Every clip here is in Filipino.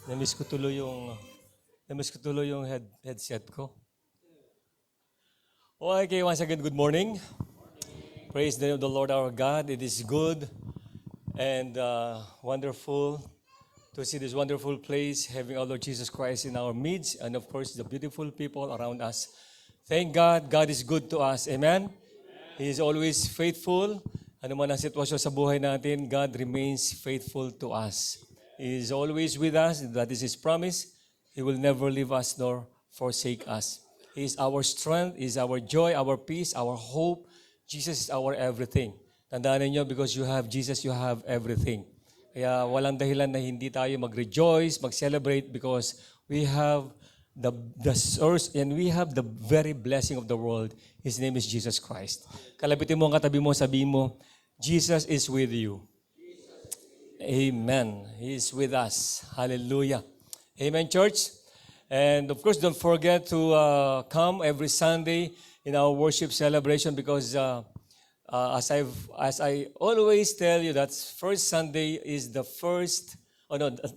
Namiss ko tuloy yung headset ko. Okay, once again, good morning. Praise the name of the Lord our God. It is good and wonderful to see this wonderful place, having our Lord Jesus Christ in our midst, and of course, the beautiful people around us. Thank God, God is good to us. Amen? He is always faithful. Ano man ang sitwasyon sa buhay natin, God remains faithful to us. He is always with us. That is His promise. He will never leave us nor forsake us. He is our strength, He is our joy, our peace, our hope. Jesus is our everything. Tandaan ninyo, because you have Jesus, you have everything. Kaya walang dahilan na hindi tayo mag-rejoice, mag-celebrate because we have the source and we have the very blessing of the world. His name is Jesus Christ. Kalabitin mo ang katabi mo, sabihin mo, Jesus is with you. Amen. He is with us. Hallelujah. Amen, church. And of course, don't forget to come every Sunday in our worship celebration because as I always tell you, that first Sunday is the first,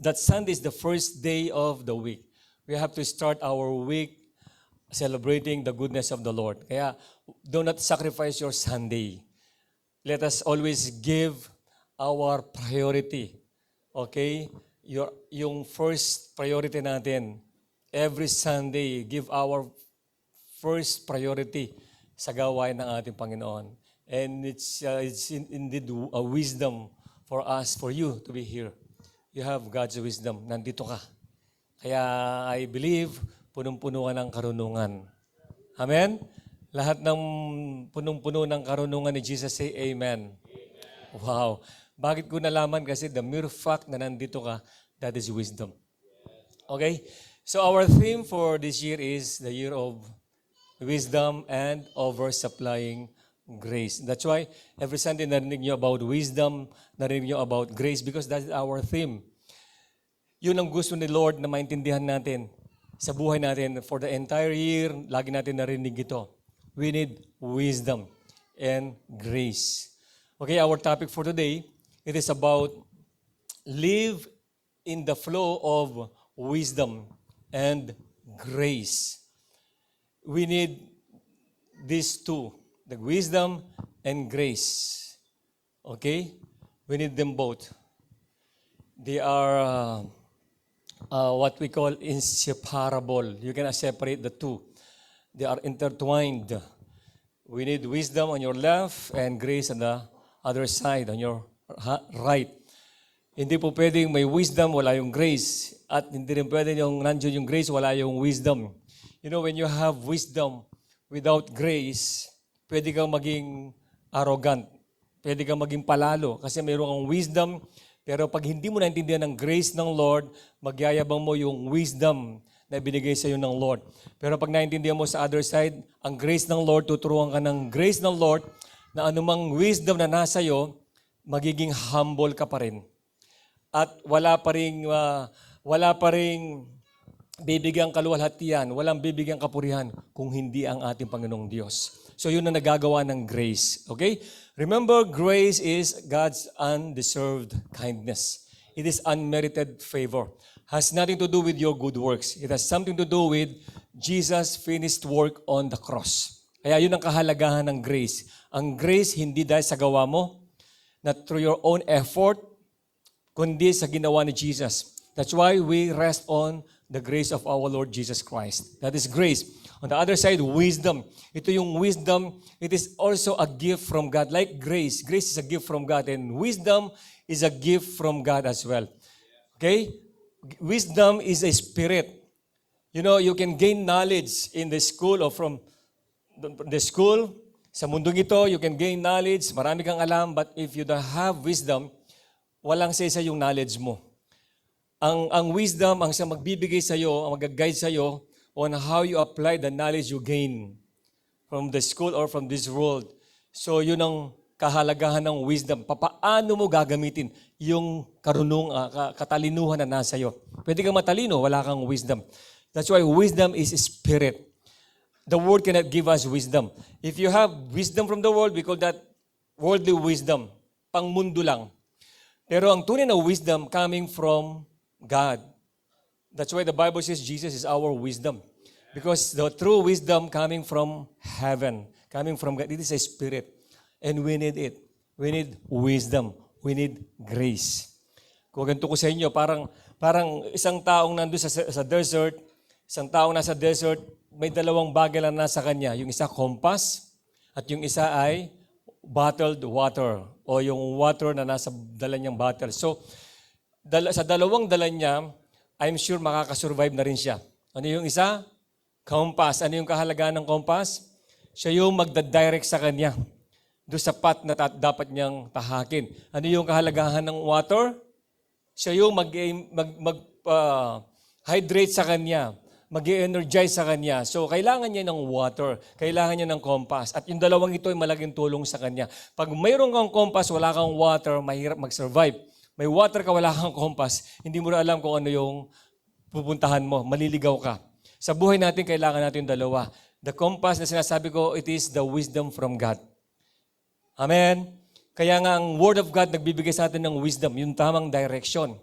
that Sunday is the first day of the week. We have to start our week celebrating the goodness of the Lord. Kaya, do not sacrifice your Sunday. Let us always give our priority. Okay? Yung first priority natin, every Sunday, give our first priority sa gawain ng ating Panginoon. And it's indeed a wisdom for us, for you to be here. You have God's wisdom. Nandito ka. Kaya I believe, punong-puno ka ng karunungan. Amen? Lahat ng punong-puno ng karunungan ni Jesus, say Amen. Wow. Bakit ko nalaman? Kasi the mere fact na nandito ka, that is wisdom. Okay? So our theme for this year is the year of wisdom and oversupplying grace. That's why every Sunday narinig nyo about wisdom, narinig nyo about grace because that is our theme. Yun ang gusto ni Lord na maintindihan natin sa buhay natin for the entire year. Lagi natin narinig ito. We need wisdom and grace. Okay, our topic for today, it is about live in the flow of wisdom and grace. We need these two, the wisdom and grace. Okay? We need them both. They are what we call inseparable. You cannot separate the two. They are intertwined. We need wisdom on your left and grace on the other side, on your right. Hindi po pwedeng may wisdom, wala yung grace. At hindi rin pwedeng yung nandiyon yung grace, wala yung wisdom. You know, when you have wisdom without grace, pwede kang maging arrogant. Pwede kang maging palalo kasi mayroon kang wisdom. Pero pag hindi mo naintindihan ng grace ng Lord, magyayabang mo yung wisdom na binigay sa iyo ng Lord. Pero pag naintindihan mo sa other side, ang grace ng Lord, tuturuan ka ng grace ng Lord na anumang wisdom na nasa iyo, magiging humble ka pa rin. At wala pa ring bibigyan kaluwalhatian, walang bibigyan kapurihan kung hindi ang ating Panginoong Diyos. So yun ang nagagawa ng grace. Okay? Remember, grace is God's undeserved kindness. It is unmerited favor. Has nothing to do with your good works. It has something to do with Jesus' finished work on the cross. Kaya yun ang kahalagahan ng grace. Ang grace hindi dahil sa gawa mo, not through your own effort, kundi sa ginawa ni Jesus. That's why we rest on the grace of our Lord Jesus Christ. That is grace. On the other side, wisdom. Ito yung wisdom, it is also a gift from God. Like grace, grace is a gift from God and wisdom is a gift from God as well. Okay? Wisdom is a spirit. You know, you can gain knowledge in the school or from the school. Sa mundong ito, you can gain knowledge. Marami kang alam, but if you don't have wisdom, walang sa yung knowledge mo. Ang wisdom, ang siyang magbibigay sa iyo, ang mag-guide sa iyo on how you apply the knowledge you gain from the school or from this world. So, yun ang kahalagahan ng wisdom. Paano mo gagamitin yung katalinuhan na nasa iyo? Pwede kang matalino, wala kang wisdom. That's why wisdom is spirit. The world cannot give us wisdom. If you have wisdom from the world, we call that worldly wisdom. Pangmundo lang. Pero ang tunay na wisdom coming from God. That's why the Bible says Jesus is our wisdom. Because the true wisdom coming from heaven, coming from God, it is a spirit. And we need it. We need wisdom. We need grace. Kung ganito ko sa inyo, parang isang taong nandun sa desert, isang taong nasa desert, may dalawang bagay lang nasa kanya. Yung isa, compass, at yung isa ay bottled water o yung water na nasa dala niyang bottle. So, sa dalawang dala niya, I'm sure makakasurvive na rin siya. Ano yung isa? Compass. Ano yung kahalagaan ng compass? Siya yung magdadirect sa kanya doon sa path na dapat niyang tahakin. Ano yung kahalagahan ng water? Siya yung hydrate sa kanya, mag-energize sa kanya. So, kailangan niya ng water, kailangan niya ng compass. At yung dalawang ito ay malaking tulong sa kanya. Pag mayroon kang compass, wala kang water, mahirap mag-survive. May water ka, wala kang compass, hindi mo na alam kung ano yung pupuntahan mo, maliligaw ka. Sa buhay natin, kailangan natin yung dalawa. The compass na sinasabi ko, it is the wisdom from God. Amen? Kaya nga ang Word of God nagbibigay sa atin ng wisdom, yung tamang direction.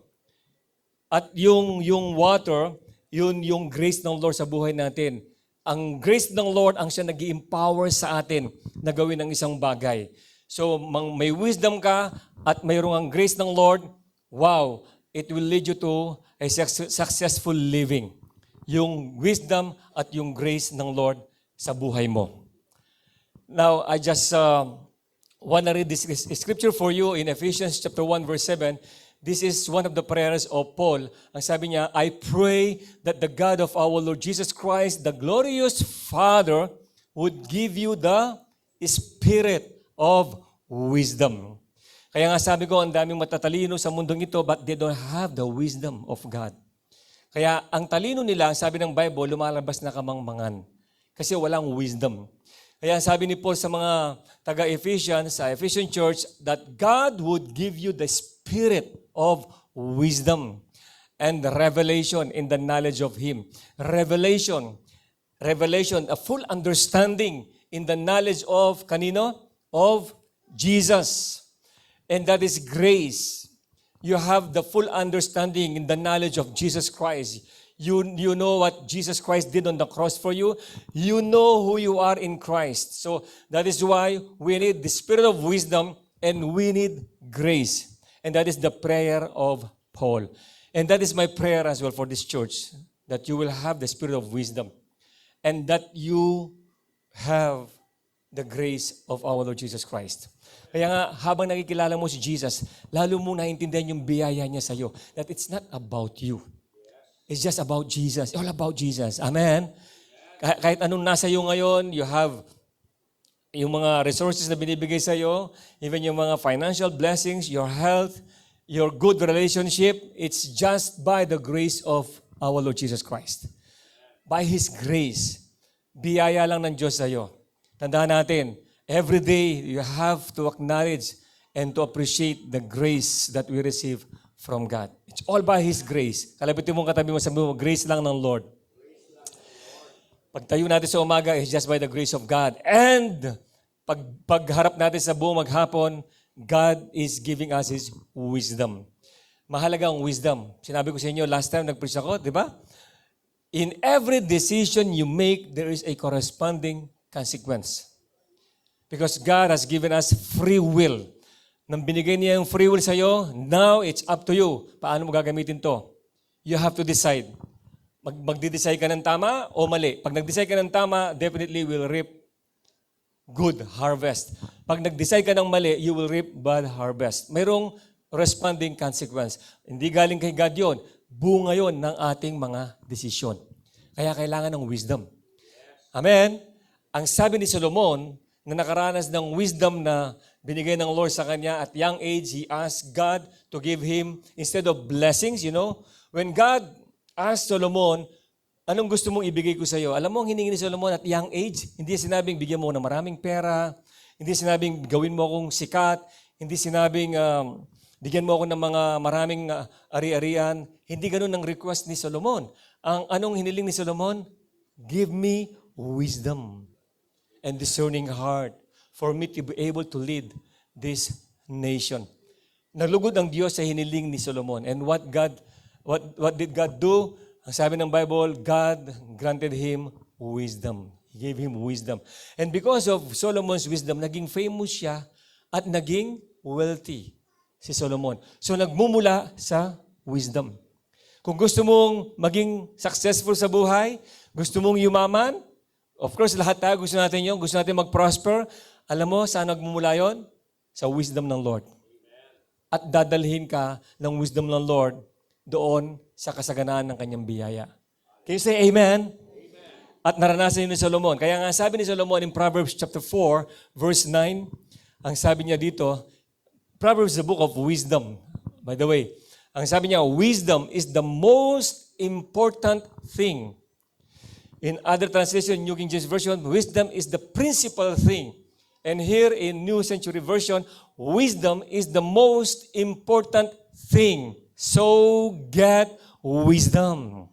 At yung water, yun yung grace ng Lord sa buhay natin. Ang grace ng Lord ang siya nag-i-empower sa atin na gawin ang isang bagay. So, may wisdom ka at mayroong ang grace ng Lord, wow, it will lead you to a successful living. Yung wisdom at yung grace ng Lord sa buhay mo. Now, I just want to read this scripture for you in Ephesians chapter 1 verse 7. This is one of the prayers of Paul. Ang sabi niya, I pray that the God of our Lord Jesus Christ, the glorious Father, would give you the spirit of wisdom. Kaya nga sabi ko, ang daming matatalino sa mundong ito, but they don't have the wisdom of God. Kaya ang talino nila, sabi ng Bible, lumalabas na kamangmangan. Kasi walang wisdom. Kaya sabi ni Paul sa mga taga-Ephesians, sa Ephesian Church, that God would give you the spirit of wisdom and revelation in the knowledge of Him. Revelation, a full understanding in the knowledge of kanino? Of Jesus. And that is grace. You have the full understanding in the knowledge of Jesus Christ. You know what Jesus Christ did on the cross for you. You know who you are in Christ. So that is why we need the spirit of wisdom and we need grace. And that is the prayer of Paul. And that is my prayer as well for this church, that you will have the spirit of wisdom and that you have the grace of our Lord Jesus Christ. Kaya nga, habang nakikilala mo si Jesus, lalo mo naiintindihan yung biyaya niya sa iyo. That it's not about you. It's just about Jesus. All about Jesus. Amen? Kahit anong nasa iyo ngayon, you have yung mga resources na binibigay sa iyo, even yung mga financial blessings, your health, your good relationship, it's just by the grace of our Lord Jesus Christ. By His grace. Biyaya lang ng Diyos sa iyo. Tandaan natin, every day, you have to acknowledge and to appreciate the grace that we receive from God. It's all by His grace. Kalabitin mong katabi mo, sabi mo, grace lang ng Lord. Pagtayo natin sa umaga, it's just by the grace of God. And pagharap natin sa buong maghapon, God is giving us His wisdom. Mahalaga ang wisdom. Sinabi ko sa inyo, last time nag-preach ako, di ba? In every decision you make, there is a corresponding consequence. Because God has given us free will. Nang binigay niya yung free will sa iyo, now it's up to you. Paano mo gagamitin to? You have to decide. Magdi-decide ka ng tama o mali. Pag nag-decide ka ng tama, definitely will reap good harvest. Pag nag-decide ka ng mali, you will reap bad harvest. Mayroong responding consequence. Hindi galing kay God yun. Bunga yun ng ating mga desisyon. Kaya kailangan ng wisdom. Amen? Ang sabi ni Solomon, na nakaranas ng wisdom na binigay ng Lord sa kanya at young age, he asked God to give him, instead of blessings, when God asked Solomon, anong gusto mong ibigay ko sa iyo? Alam mo, ang hiningi ni Solomon at young age, hindi sinabing bigyan mo ng maraming pera, hindi sinabing gawin mo akong sikat, hindi sinabing bigyan mo ako ng mga maraming ari-arian. Hindi ganun ang request ni Solomon. Ang anong hiniling ni Solomon? Give me wisdom and discerning heart for me to be able to lead this nation. Nalugod ang Diyos sa hiniling ni Solomon. And what did God do? Ang sabi ng Bible, God granted him wisdom. He gave him wisdom. And because of Solomon's wisdom, naging famous siya at naging wealthy si Solomon. So nagmumula sa wisdom. Kung gusto mong maging successful sa buhay, gusto mong yumaman, of course, lahat tayo gusto natin yun. Gusto natin mag-prosper. Alam mo, saan nagmumula yon? Sa wisdom ng Lord. At dadalhin ka ng wisdom ng Lord doon sa kasaganaan ng kanyang biyaya. Can you say amen? Amen. At naranasan yun ni Solomon. Kaya nga sabi ni Solomon in Proverbs chapter 4, verse 9, ang sabi niya dito, Proverbs is the book of wisdom. By the way, ang sabi niya, wisdom is the most important thing. In other translation, New King James Version, wisdom is the principal thing. And here in New Century Version, wisdom is the most important thing. So get wisdom.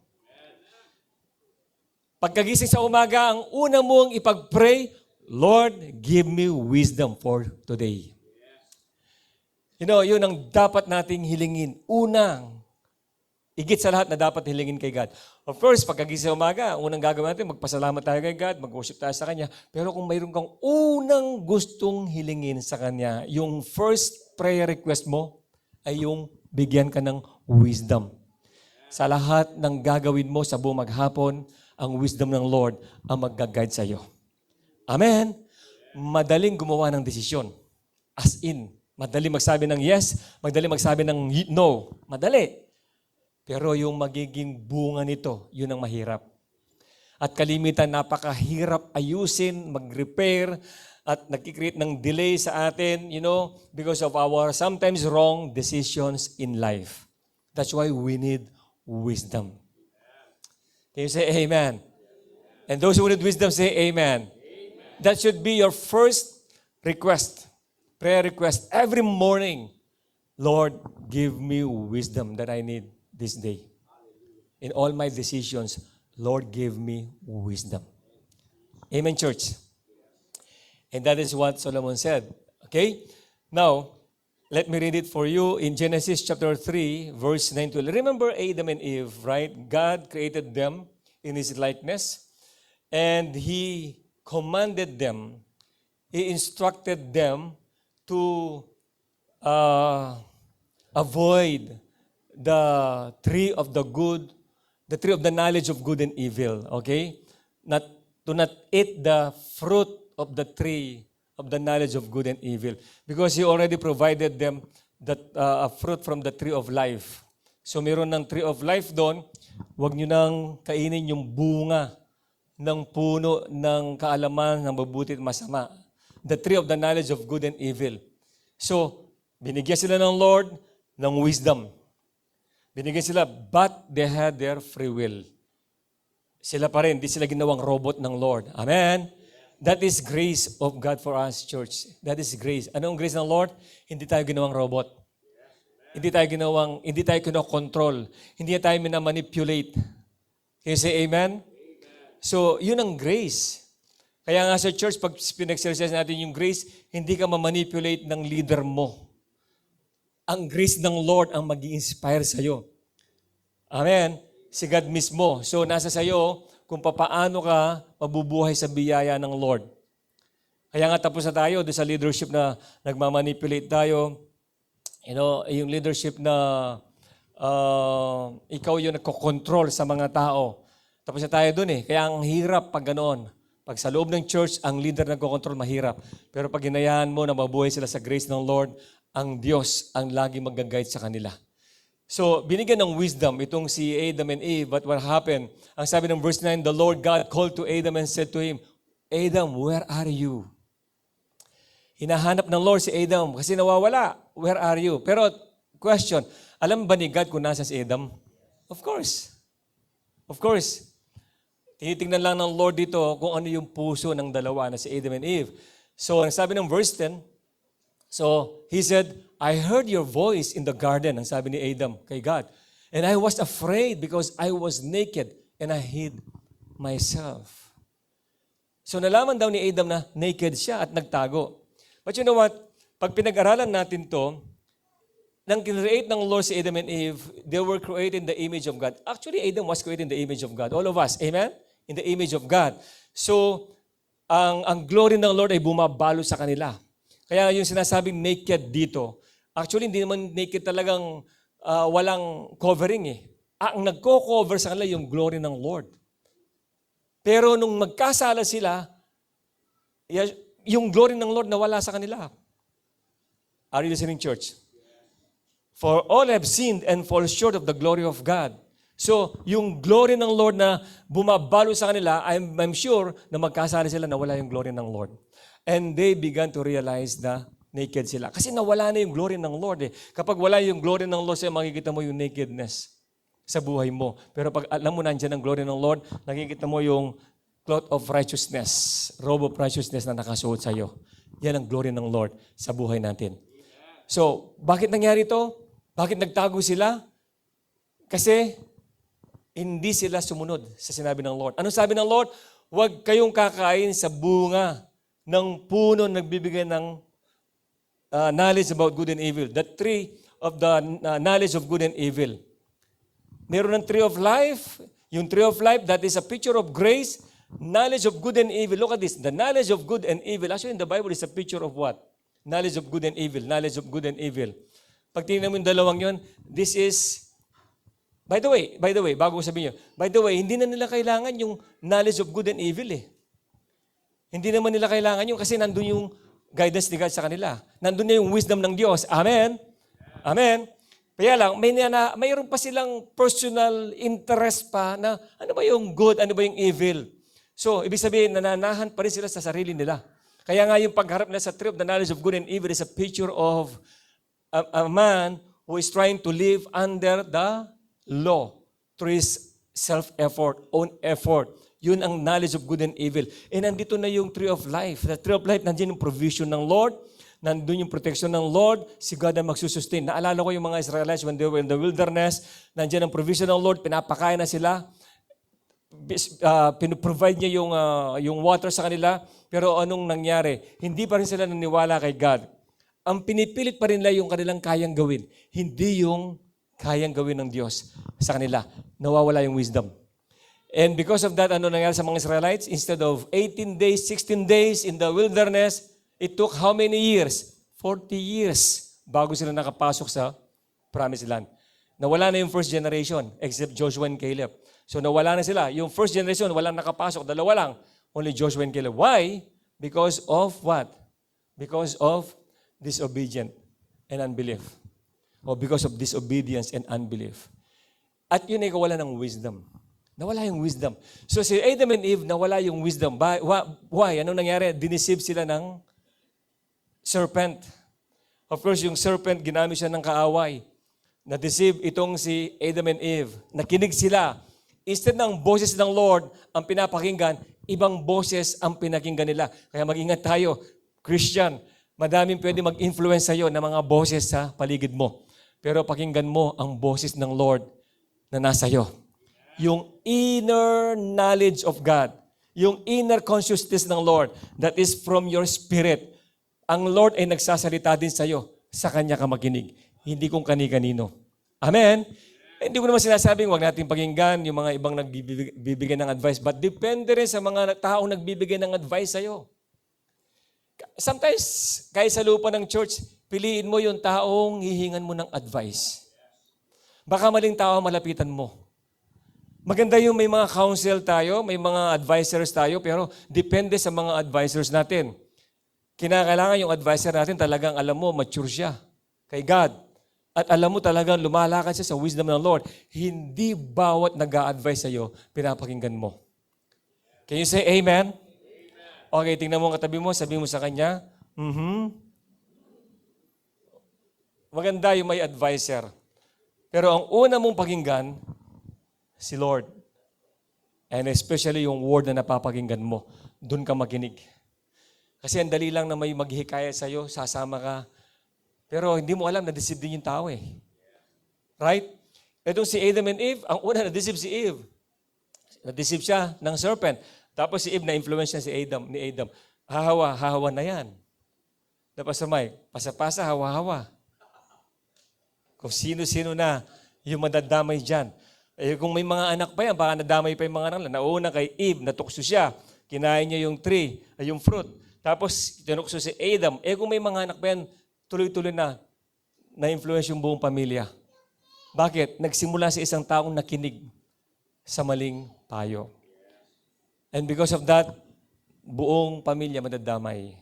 Pagkagising sa umaga, ang una mong ipag-pray, Lord, give me wisdom for today. You know, yun ang dapat nating hilingin. Unang, higit sa lahat na dapat hilingin kay God. Of course, pagkagising sa umaga, unang gagawin natin, magpasalamat tayo kay God, mag-worship tayo sa Kanya. Pero kung mayroon kang unang gustong hilingin sa Kanya, yung first prayer request mo ay yung bigyan ka ng wisdom. Sa lahat ng gagawin mo sa buong maghapon, ang wisdom ng Lord ang mag-guide sa iyo. Amen? Madaling gumawa ng desisyon. As in, madali magsabi ng yes, madali magsabi ng no. Madali. Pero yung magiging bunga nito, yun ang mahirap. At kalimitan, napakahirap ayusin, mag-repair, at nagkikreate ng delay sa atin, because of our sometimes wrong decisions in life. That's why we need wisdom. Can you say amen? And those who need wisdom, say amen. That should be your first request, prayer request, every morning. Lord, give me wisdom that I need this day. In all my decisions, Lord, give me wisdom. Amen, church. And that is what Solomon said. Okay? Now, let me read it for you in Genesis chapter 3, verse 9 to 11. Remember Adam and Eve, right? God created them in His likeness, and He commanded them, He instructed them to avoid the tree of the good, the tree of the knowledge of good and evil. Okay? To not eat the fruit of the tree of the knowledge of good and evil. Because He already provided them that a fruit from the tree of life. So meron ng tree of life doon, huwag nyo nang kainin yung bunga ng puno ng kaalaman ng mabuti at masama. The tree of the knowledge of good and evil. So, binigyan sila ng Lord ng wisdom. Binigyan sila, but they had their free will. Sila pa rin, di sila ginawang robot ng Lord. Amen? That is grace of God for us, church. That is grace. Anong grace ng Lord? Hindi tayo ginawang robot. Hindi tayo kinokontrol. Hindi tayo minamanipulate. Can you say amen? So, yun ang grace. Kaya nga sa church, pag pinag-exercise natin yung grace, hindi ka mamanipulate ng leader mo. Ang grace ng Lord ang mag-i-inspire sa'yo. Amen? Si God mismo. So, nasa sa'yo kung paano ka mabubuhay sa biyaya ng Lord. Kaya nga tapos na tayo doon sa leadership na nagmamanipulate tayo. Yung leadership na ikaw yung nagkocontrol sa mga tao. Tapos na tayo doon eh. Kaya ang hirap pag ganoon. Pag sa loob ng church, ang leader nagkocontrol, mahirap. Pero pag hinayaan mo na mabuhay sila sa grace ng Lord, ang Diyos ang lagi mag-guide sa kanila. So, binigyan ng wisdom itong si Adam and Eve. But what happened? Ang sabi ng verse 9, the Lord God called to Adam and said to him, Adam, where are you? Hinahanap ng Lord si Adam kasi nawawala. Where are you? Pero, question, alam ba ni God kung nasa si Adam? Of course. Of course. Tinitingnan lang ng Lord dito kung ano yung puso ng dalawa na si Adam and Eve. So, ang sabi ng verse 10, so, he said, I heard your voice in the garden, ang sabi ni Adam kay God. And I was afraid because I was naked and I hid myself. So nalaman daw ni Adam na naked siya at nagtago. But you know what? Pag pinag-aralan natin to, nang kinreate ng Lord si Adam and Eve, they were created in the image of God. Actually, Adam was created in the image of God. All of us, amen? In the image of God. So, ang glory ng Lord ay bumabalo sa kanila. Kaya yung sinasabing naked dito, actually hindi naman naked talagang walang covering eh. Ang nagko-cover sa kanila yung glory ng Lord. Pero nung magkasala sila, yung glory ng Lord nawala sa kanila. Are you listening, church? For all have sinned and fall short of the glory of God. So, yung glory ng Lord na bumabalo sa kanila, I'm sure na magkasala sila na wala yung glory ng Lord. And they began to realize na naked sila. Kasi nawala na yung glory ng Lord eh. Kapag wala yung glory ng Lord, makikita mo yung nakedness sa buhay mo. Pero pag alam mo nandiyan ang glory ng Lord, nakikita mo yung cloth of righteousness, robe of righteousness na nakasuot sa iyo. Yan ang glory ng Lord sa buhay natin. So, bakit nangyari ito? Bakit nagtago sila? Kasi hindi sila sumunod sa sinabi ng Lord. Ano sabi ng Lord? Huwag kayong kakain sa bunga ng puno nagbibigay ng knowledge about good and evil. The tree of the knowledge of good and evil. Meron ng tree of life. Yung tree of life, that is a picture of grace. Knowledge of good and evil. Look at this. The knowledge of good and evil. Actually, in the Bible, is a picture of what? Knowledge of good and evil. Knowledge of good and evil. Pag tingnan mo yung dalawang yun, this is, by the way, bago ko sabihin nyo, by the way, hindi na nila kailangan yung knowledge of good and evil eh. Hindi naman nila kailangan yun kasi nandun yung guidance ni God sa kanila. Nandun na yung wisdom ng Diyos. Amen? Amen? Kaya lang, mayroon pa silang personal interest pa na ano ba yung good, ano ba yung evil. So, ibig sabihin, nananahan pa rin sila sa sarili nila. Kaya nga yung pagharap nila sa tree of the knowledge of good and evil is a picture of a man who is trying to live under the law through his self-effort, own effort. Yun ang knowledge of good and evil. E nandito na yung tree of life. The tree of life, nandiyan yung provision ng Lord, nandun yung protection ng Lord, si God ang magsusustain. Naalala ko yung mga Israelites when they were in the wilderness, nandiyan ang provision ng Lord, pinapakain na sila, pinuprovide niya yung water sa kanila, pero anong nangyari? Hindi pa rin sila naniwala kay God. Ang pinipilit pa rin nila yung kanilang kayang gawin, hindi yung kayang gawin ng Diyos sa kanila. Nawawala yung wisdom. And because of that, ano nangyari sa mga Israelites? Instead of 18 days, 16 days in the wilderness, it took how many years? 40 years bago sila nakapasok sa Promised Land. Nawala na yung first generation, except Joshua and Caleb. So nawala na sila. Yung first generation, walang nakapasok. Dalawa lang. Only Joshua and Caleb. Why? Because of what? Because of disobedience and unbelief. O because of disobedience and unbelief. At yun ay kawalan ng wisdom. Nawala yung wisdom. So si Adam and Eve, nawala yung wisdom. Why? Anong nangyari? Diniceive sila ng serpent. Of course, yung serpent, ginamit siya ng kaaway. Na-deceive itong si Adam and Eve. Nakinig sila. Instead ng boses ng Lord ang pinapakinggan, ibang boses ang pinakinggan nila. Kaya mag-ingat tayo, Christian. Madaming pwede mag-influence sa'yo ng mga boses sa paligid mo. Pero pakinggan mo ang boses ng Lord na nasa iyo. Yung inner knowledge of God. Yung inner consciousness ng Lord that is from your spirit. Ang Lord ay nagsasalita din sa iyo. Sa Kanya ka makinig. Hindi kung kani-kanino. Amen? Hindi ko naman sinasabing huwag natin pakinggan yung mga ibang nagbibigay ng advice. But depende rin sa mga taong nagbibigay ng advice sa iyo. Sometimes, kahit sa lupa ng church, piliin mo yung taong hihingan mo ng advice. Baka maling tao malapitan mo. Maganda yung may mga counsel tayo, may mga advisors tayo, pero depende sa mga advisors natin. Kinakailangan yung advisor natin talagang alam mo, mature siya kay God. At alam mo talagang lumalakad siya sa wisdom ng Lord. Hindi bawat nag-a-advise sa'yo, pinapakinggan mo. Can you say amen? Okay, tingnan mo ang katabi mo, sabi mo sa kanya, Maganda yung may advisor. Pero ang una mong pakinggan, si Lord. And especially yung word na napapakinggan mo, doon ka makinig. Kasi ang dali lang na may maghihikayat sa'yo, sasama ka. Pero hindi mo alam, na-deceive din yung tao eh. Right? Itong si Adam and Eve, ang una na-deceive si Eve. Na-deceive siya ng serpent. Tapos si Eve na-influence niya ni Adam. Hahawa na yan. Tapos sa may, pasa-pasa, hawa-hawa. Kung sino-sino na yung madadamay dyan. Eh, kung may mga anak pa yan, baka nadamay pa yung mga anak. Nauna kay Eve, natukso siya. Kinain niya yung tree, yung fruit. Tapos, tinukso si Adam. Eh, kung may mga anak pa yan, tuloy-tuloy na-influence yung buong pamilya. Bakit? Nagsimula sa isang taong nakinig sa maling payo. And because of that, buong pamilya madadamay.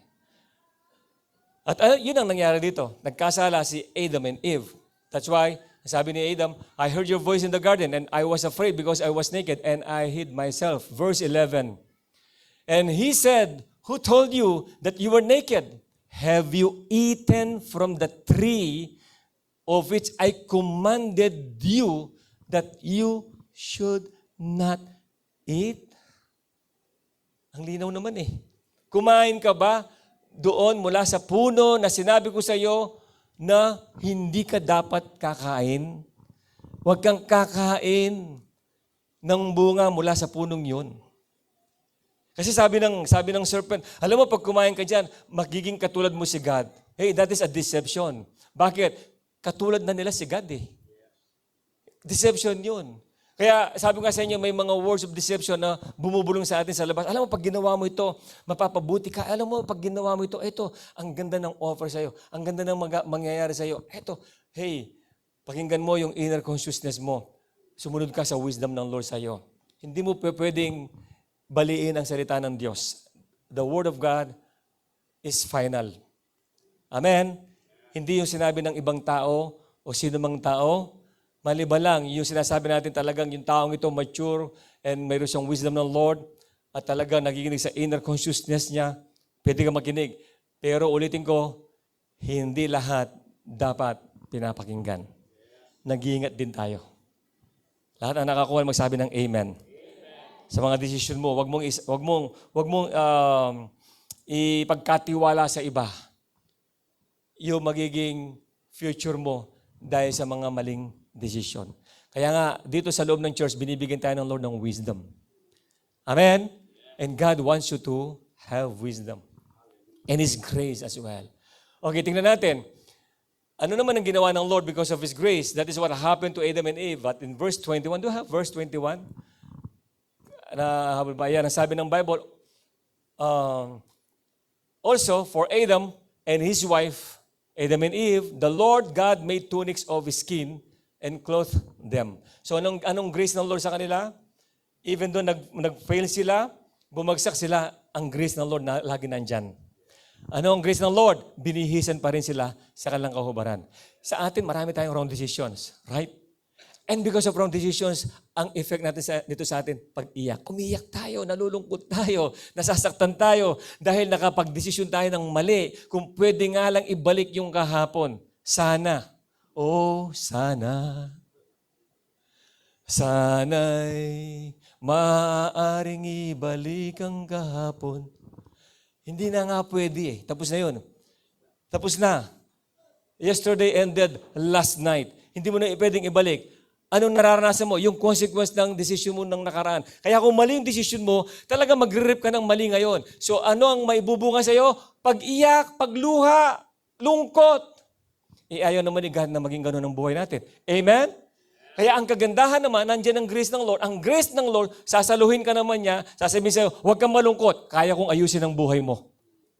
At yun ang nangyari dito. Nagkasala si Adam and Eve. That's why, sabi ni Adam, I heard your voice in the garden and I was afraid because I was naked and I hid myself. Verse 11. And he said, who told you that you were naked? Have you eaten from the tree of which I commanded you that you should not eat? Ang linaw naman eh. Kumain ka ba doon mula sa puno na sinabi ko sa iyo na hindi ka dapat kakain? Huwag kang kakain ng bunga mula sa punong yun. Kasi sabi ng serpent, alam mo, pag kumain ka dyan, magiging katulad mo si God. Hey, that is a deception. Bakit? Katulad na nila si God eh. Deception yun. Kaya sabi nga sa inyo, may mga words of deception na bumubulong sa atin sa labas. Alam mo, pag ginawa mo ito, mapapabuti ka. Alam mo, pag ginawa mo ito, ang ganda ng offer sa'yo. Ang ganda ng mangyayari sa'yo. Hey, pakinggan mo yung inner consciousness mo. Sumunod ka sa wisdom ng Lord sa'yo. Hindi mo pwedeng baliin ang salita ng Diyos. The Word of God is final. Amen? Hindi yung sinabi ng ibang tao o sino mang tao. Maliba lang, yung sinasabi natin talagang yung taong ito mature and mayroon siyang wisdom ng Lord at talagang nagiginig sa inner consciousness niya, pwede ka makinig. Pero ulitin ko, hindi lahat dapat pinapakinggan. Nag-iingat din tayo. Lahat ang nakakuha magsabi ng amen. Sa mga decision mo, wag mong ipagkatiwala sa iba yung magiging future mo dahil sa mga maling decision. Kaya nga, dito sa loob ng church, binibigyan tayo ng Lord ng wisdom. Amen? And God wants you to have wisdom. And His grace as well. Okay, tingnan natin. Ano naman ang ginawa ng Lord because of His grace? That is what happened to Adam and Eve. But in verse 21, do you have verse 21? Nahabol ba? Yan, ang sabi ng Bible, also, for Adam and his wife, Adam and Eve, the Lord God made tunics of His skin and clothed them. So anong grace ng Lord sa kanila? Even though nag-fail sila, bumagsak sila, ang grace ng Lord na lagi nandyan. Ano ang grace ng Lord? Binihisan pa rin sila sa kanilang kahubaran. Sa atin, marami tayong wrong decisions. Right? And because of wrong decisions, ang effect natin dito sa atin, pag-iyak. Umiyak tayo, nalulungkot tayo, nasasaktan tayo dahil nakapag-desisyon tayo ng mali. Kung pwede nga lang ibalik yung kahapon, sana. Sana. Sana'y maaaring ibalik ang kahapon. Hindi na nga pwede eh. Tapos na yun. Tapos na. Yesterday ended last night. Hindi mo na pwedeng ibalik. Anong nararanasan mo? Yung consequence ng desisyon mo ng nakaraan. Kaya kung mali yung desisyon mo, talaga magre-rip ka ng mali ngayon. So ano ang maibubunga sa'yo? Pag-iyak, pagluha, lungkot. Ayaw naman ni God na maging gano'n ang buhay natin. Amen? Kaya ang kagandahan naman, nandiyan ang grace ng Lord. Ang grace ng Lord, sasaluhin ka naman niya, sasabihin sa'yo, huwag kang malungkot. Kaya kong ayusin ang buhay mo.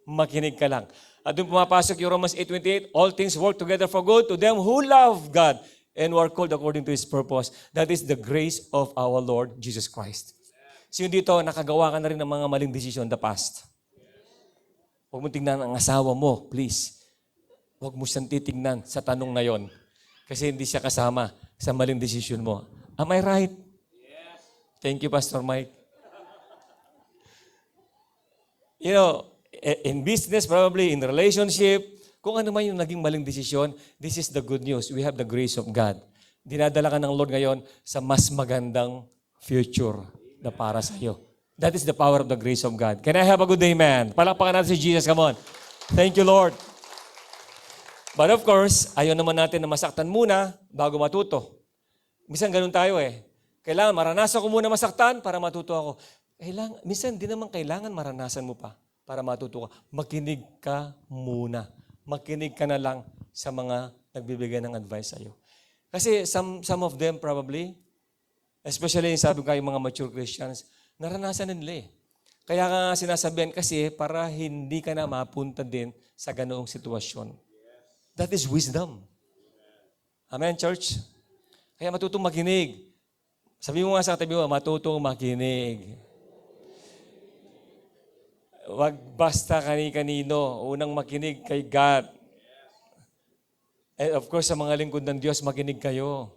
Makinig ka lang. At doon pumapasok yung Romans 8:28, all things work together for good to them who love God and who are called according to His purpose. That is the grace of our Lord Jesus Christ. Sino dito, nakagawa ka na rin ng mga maling desisyon in the past? Huwag mo tingnan ang asawa mo, please. Huwag mo siyang titignan sa tanong na yon. Kasi hindi siya kasama sa maling desisyon mo. Am I right? Yes. Thank you, Pastor Mike. You know, in business probably, in relationship, kung ano man yung naging maling desisyon, this is the good news. We have the grace of God. Dinadala ka ng Lord ngayon sa mas magandang future na para sa iyo. That is the power of the grace of God. Can I have a good amen? Palakpakan natin si Jesus. Come on. Thank you, Lord. But of course, ayaw naman natin na masaktan muna bago matuto. Minsan ganun tayo eh. Kailangan maranasan ko muna masaktan para matuto ako. Minsan di naman kailangan maranasan mo pa para matuto ka. Makinig ka muna. Makinig ka na lang sa mga nagbibigay ng advice sa'yo. Kasi some of them probably, especially sabi ko yung mga mature Christians, naranasan na nila eh. Kaya nga sinasabihan kasi para hindi ka na mapunta din sa ganoong sitwasyon. That is wisdom. Amen, church? Kaya matutong makinig. Sabi mo nga sa katabi mo, matutong makinig. Huwag basta kani-kanino. Unang makinig kay God. And of course, sa mga lingkod ng Diyos, makinig kayo.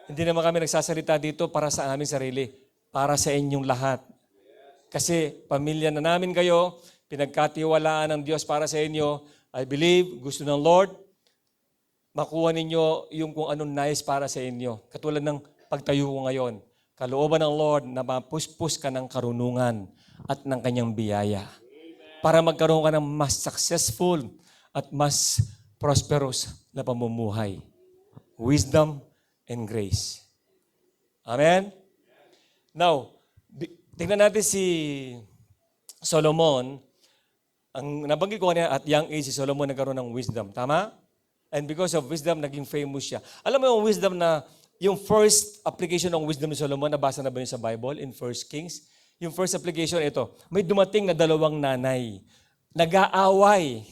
Hindi naman kami nagsasalita dito para sa aming sarili. Para sa inyong lahat. Kasi pamilya na namin kayo, pinagkatiwalaan ng Diyos para sa inyo. I believe, gusto ng Lord, makuha ninyo yung kung anong nais para sa inyo. Katulad ng pagtayo ko ngayon. Kalooban ng Lord na mapuspos ka ng karunungan at ng kanyang biyaya. Para magkaroon ka ng mas successful at mas prosperous na pamumuhay. Wisdom and grace. Amen? Now, tingnan natin si Solomon. Ang nabanggit ko kanina, at young age si Solomon nagkaroon ng wisdom. Tama? And because of wisdom, naging famous siya. Alam mo yung wisdom na, yung first application ng wisdom ni Solomon, nabasa na ba yun sa Bible in 1 Kings? Yung first application, ito. May dumating na dalawang nanay. Nag-aaway.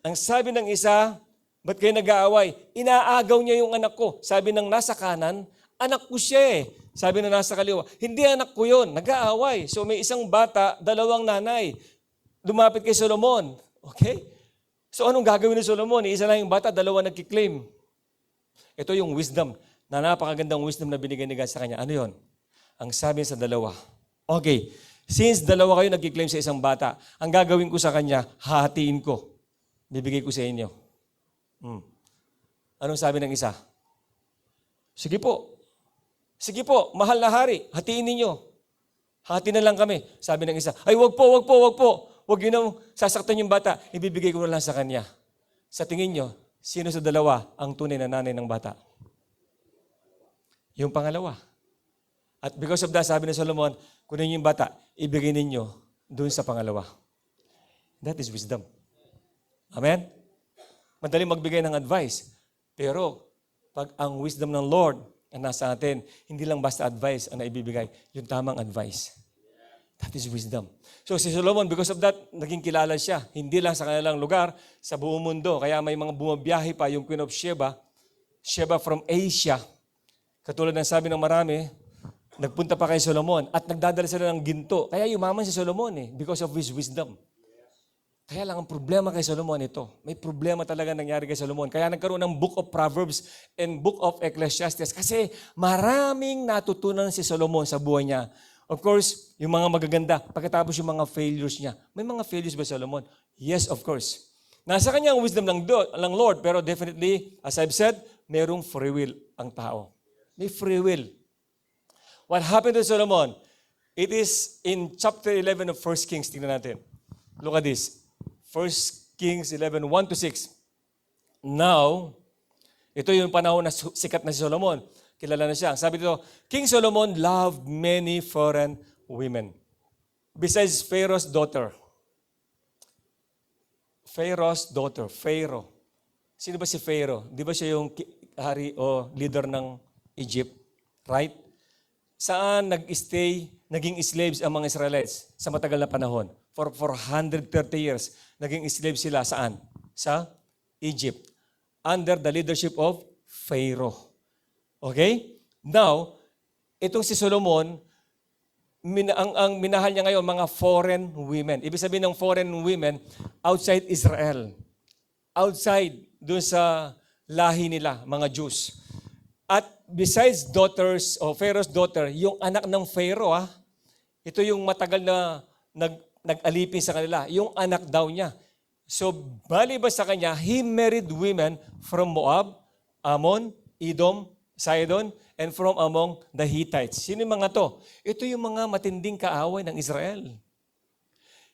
Ang sabi ng isa, ba't kayo nag-aaway? Inaagaw niya yung anak ko. Sabi ng nasa kanan, anak ko siya eh. Sabi ng nasa kaliwa, hindi anak ko yun. Nag-aaway. So may isang bata, dalawang nanay. Lumapit kay Solomon. Okay? So anong gagawin ni Solomon? Isa lang yung bata, dalawa nagkiklaim. Ito yung wisdom, na napakagandang wisdom na binigay ni God sa kanya. Ano yon? Ang sabi sa dalawa, okay, since dalawa kayo nagkiklaim sa isang bata, ang gagawin ko sa kanya, hahatiin ko. Bibigay ko sa inyo. Anong sabi ng isa? Sige po. Sige po, mahal na hari, hatiin ninyo. Hati na lang kami. Sabi ng isa, ay wag po, wag po, wag po. Wag yun ang sasaktan yung bata. Ibibigay ko na lang sa kanya. Sa tingin nyo, sino sa dalawa ang tunay na nanay ng bata? Yung pangalawa. At because of that, sabi ni Solomon, kunin yung bata, ibigay ninyo doon sa pangalawa. That is wisdom. Amen? Madaling magbigay ng advice. Pero, pag ang wisdom ng Lord ang nasa atin, hindi lang basta advice ang naibibigay, yung tamang advice. That is wisdom. So si Solomon, because of that, naging kilala siya. Hindi lang sa kanilang lugar, sa buong mundo. Kaya may mga bumabiyahe pa, yung Queen of Sheba, Sheba from Asia. Katulad ng sabi ng marami, nagpunta pa kay Solomon at nagdadala sila ng ginto. Kaya yumaman si Solomon because of his wisdom. Kaya lang ang problema kay Solomon ito. May problema talaga nangyari kay Solomon. Kaya nagkaroon ng Book of Proverbs and Book of Ecclesiastes. Kasi maraming natutunan si Solomon sa buhay niya. Of course, yung mga magaganda, pagkatapos yung mga failures niya. May mga failures ba Solomon? Yes, of course. Nasa kanya ang wisdom ng Lord, pero definitely, as I've said, mayroong free will ang tao. May free will. What happened to Solomon? It is in chapter 11 of 1 Kings. Tingnan natin. Look at this. 1 Kings 11, 1-6. Now, ito yung panahon na sikat na si Solomon. Kilala na siya. Sabi dito, King Solomon loved many foreign women. Besides Pharaoh's daughter. Pharaoh's daughter. Pharaoh. Sino ba si Pharaoh? Di ba siya yung hari o leader ng Egypt? Right? Saan nag-stay, naging slaves ang mga Israelites sa matagal na panahon? For 430 years, naging slaves sila saan? Sa Egypt. Under the leadership of Pharaoh. Okay? Now, itong si Solomon, ang minahal niya ngayon, mga foreign women. Ibig sabihin ng foreign women, outside Israel. Outside, dun sa lahi nila, mga Jews. At besides daughters, o Pharaoh's daughter, yung anak ng Pharaoh, ito yung matagal na nag-alipin sa kanila, yung anak daw niya. So, bali ba sa kanya, he married women from Moab, Ammon, Edom, Sidon, and from among the Hittites. Sino yung mga to? Ito yung mga matinding kaaway ng Israel.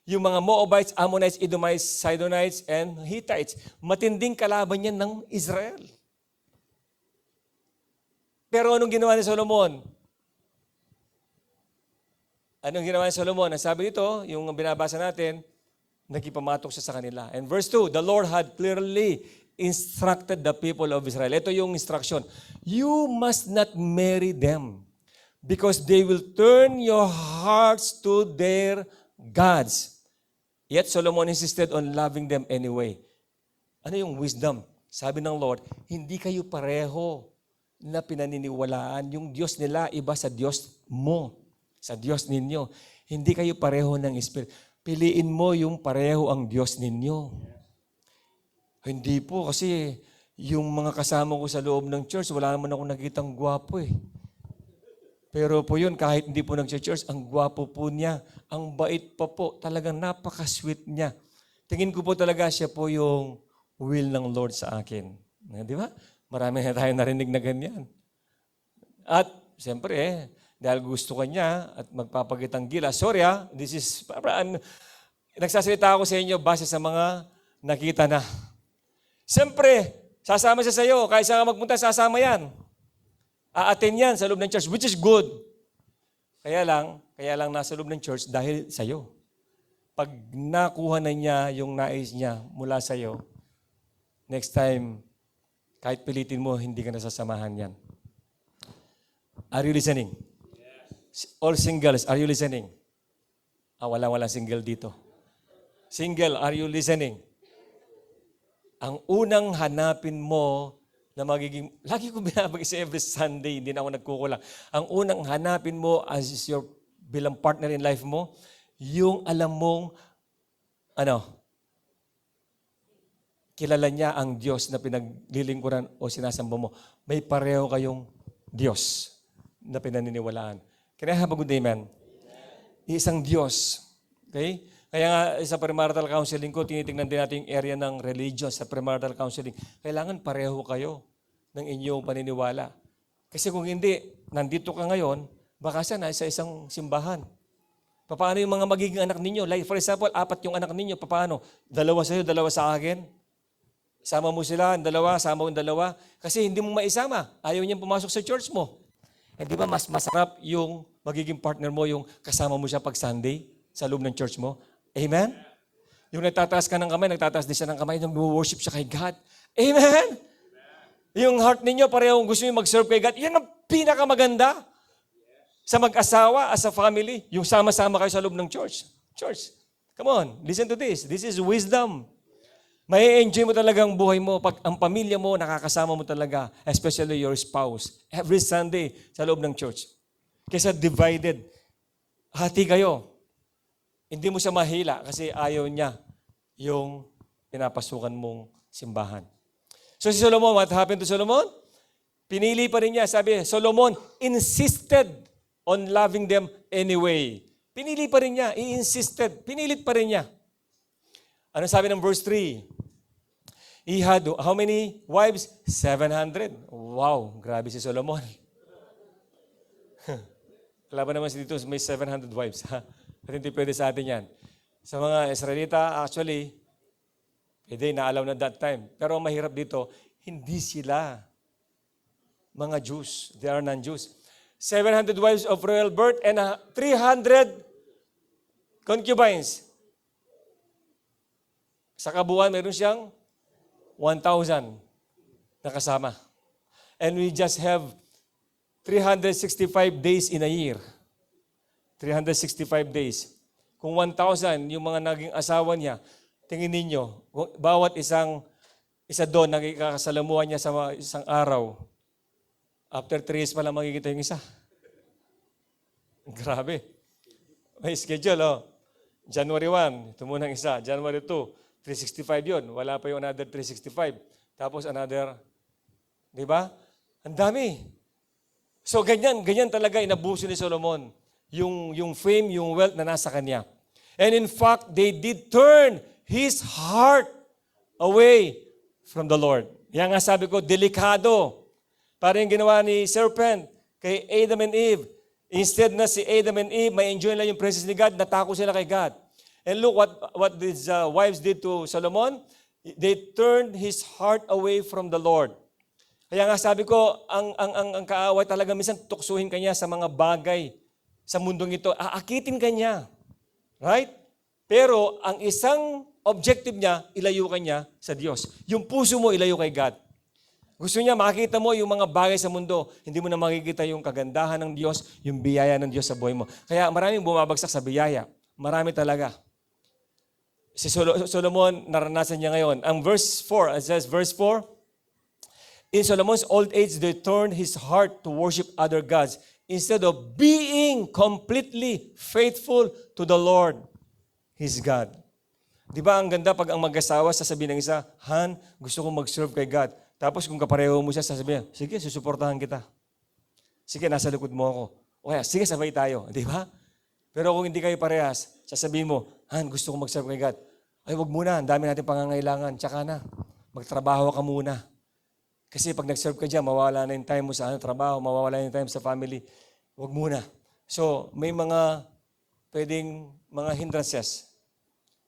Yung mga Moabites, Ammonites, Edomites, Sidonites, and Hittites. Matinding kalaban yan ng Israel. Pero anong ginawa ni Solomon? Anong ginawa ni Solomon? Ang sabi dito, yung binabasa natin, nagipamatok siya sa kanila. And verse 2, the Lord had clearly instructed the people of Israel. Ito yung instruction. You must not marry them because they will turn your hearts to their gods. Yet Solomon insisted on loving them anyway. Ano yung wisdom? Sabi ng Lord, hindi kayo pareho na pinaniniwalaan. Yung Diyos nila, iba sa Diyos mo, sa Diyos ninyo. Hindi kayo pareho ng Espiritu. Piliin mo yung pareho ang Diyos ninyo. Hindi po, kasi yung mga kasama ko sa loob ng church, wala naman ako nakitang gwapo eh. Pero po yun, kahit hindi po nag-church, ang gwapo po niya, ang bait pa po, talagang napaka-sweet niya. Tingin ko po talaga siya po yung will ng Lord sa akin. Di ba? Marami na tayo narinig na ganyan. At siyempre dahil gusto ka niya at magpapagitang gila. Sorry this is, nagsasalita ako sa inyo base sa mga nakita na. Siyempre, sasama siya sa iyo. Kahit saan ka magpunta, sasama yan. A-attend yan sa loob ng church, which is good. Kaya lang nasa loob ng church dahil sa iyo. Pag nakuha na niya yung nais niya mula sa iyo, next time, kahit pilitin mo, hindi ka nasasamahan yan. Are you listening? All singles, are you listening? Wala single dito. Single, are you listening? Ang unang hanapin mo na magiging, lagi ko binabagay every Sunday, hindi na ako nagkukulang. Ang unang hanapin mo as your bilang partner in life mo, yung alam mong, kilala niya ang Diyos na pinaglilingkuran o sinasamba mo. May pareho kayong Diyos na pinaniniwalaan. Can I have a good amen? Isang Diyos. Okay? Kaya nga sa premarital counseling ko, tinitingnan din natin yung area ng religion sa premarital counseling. Kailangan pareho kayo ng inyong paniniwala. Kasi kung hindi, nandito ka ngayon, baka sana sa isang simbahan. Paano yung mga magiging anak ninyo? Like for example, 4 yung anak ninyo. Paano? 2 sa iyo, 2 sa akin. Sama mo sila, 2, sama mo 2. Kasi hindi mo maisama. Ayaw niyang pumasok sa church mo. Di ba mas masarap yung magiging partner mo, yung kasama mo siya pag Sunday sa loob ng church mo? Amen? Yung nagtataas ka ng kamay, nagtataas din siya ng kamay, nung worship siya kay God. Amen? Yung heart ninyo, parehong gusto nyo mag-serve kay God. Yan ang pinakamaganda sa mag-asawa, as a family. Yung sama-sama kayo sa loob ng church. Church, come on, listen to this. This is wisdom. May enjoy mo talaga ang buhay mo pag ang pamilya mo nakakasama mo talaga, especially your spouse, every Sunday sa loob ng church. Kaysa divided, hati kayo. Hindi mo siya mahila kasi ayaw niya yung pinapasukan mong simbahan. So si Solomon, what happened to Solomon? Pinili pa rin niya. Sabi, Solomon insisted on loving them anyway. Pinili pa rin niya, i-insisted, pinilit pa rin niya. Ano sabi ng verse 3? He had how many wives? 700. Wow, grabe si Solomon. Wala ba naman si dito may 700 wives? At hindi pwede sa atin yan. Sa mga Israelita, actually, pwede, na-allow na that time. Pero ang mahirap dito, hindi sila mga Jews. They are non-Jews. 700 wives of royal birth and 300 concubines. Sa kabuuan, meron siyang 1,000 na kasama. And we just have 365 days in a year. 365 days. Kung 1,000 yung mga naging asawa niya, tingin ninyo, bawat isa doon, nagkakasalamuhan niya sa isang araw. After 3 years pa lang makikita yung isa. Grabe. May schedule, January 1, ito muna ang isa. January 2, 365 yun. Wala pa yung another 365. Tapos another, di ba? Ang dami. So ganyan talaga inabuso ni Solomon. Yung fame, yung wealth na nasa kanya. And in fact, they did turn his heart away from the Lord. Yan nga sabi ko, delikado. Parang ginawa ni serpent kay Adam and Eve. Instead na si Adam and Eve, may enjoy lang yung presence ni God, natako sila kay God. And look what these wives did to Solomon. They turned his heart away from the Lord. Kaya nga sabi ko, ang kaaway talaga minsan tuksuhin kanya sa mga bagay sa mundong ito. Aakitin kanya. Right? Pero ang isang objective niya, ilayo ka niya sa Diyos. Yung puso mo, ilayo kay God. Gusto niya makita mo yung mga bagay sa mundo. Hindi mo na makikita yung kagandahan ng Diyos, yung biyaya ng Diyos sa buhay mo. Kaya maraming bumabagsak sa biyaya. Marami talaga. Si Solomon, naranasan niya ngayon. Ang verse 4, it says, verse 4, in Solomon's old age, they turned his heart to worship other gods instead of being completely faithful to the Lord, his God. Di ba ang ganda pag ang mag-asawa sasabihin ng isa, Han, gusto kong mag-serve kay God. Tapos kung kapareho mo siya, sasabihin, sige, susuportahan kita. Sige, nasa likod mo ako. O kaya, sige, sabay tayo. Di ba? Pero kung hindi kayo parehas, sasabihin mo, Han, gusto kong mag-serve kay God. Ay, wag muna. Ang dami natin pangangailangan. Tsaka na. Magtrabaho ka muna. Kasi pag nag-serve ka dyan, mawawala na yung time mo sa trabaho, mawawala na yung time sa family. Wag muna. So, may mga pwedeng mga hindrances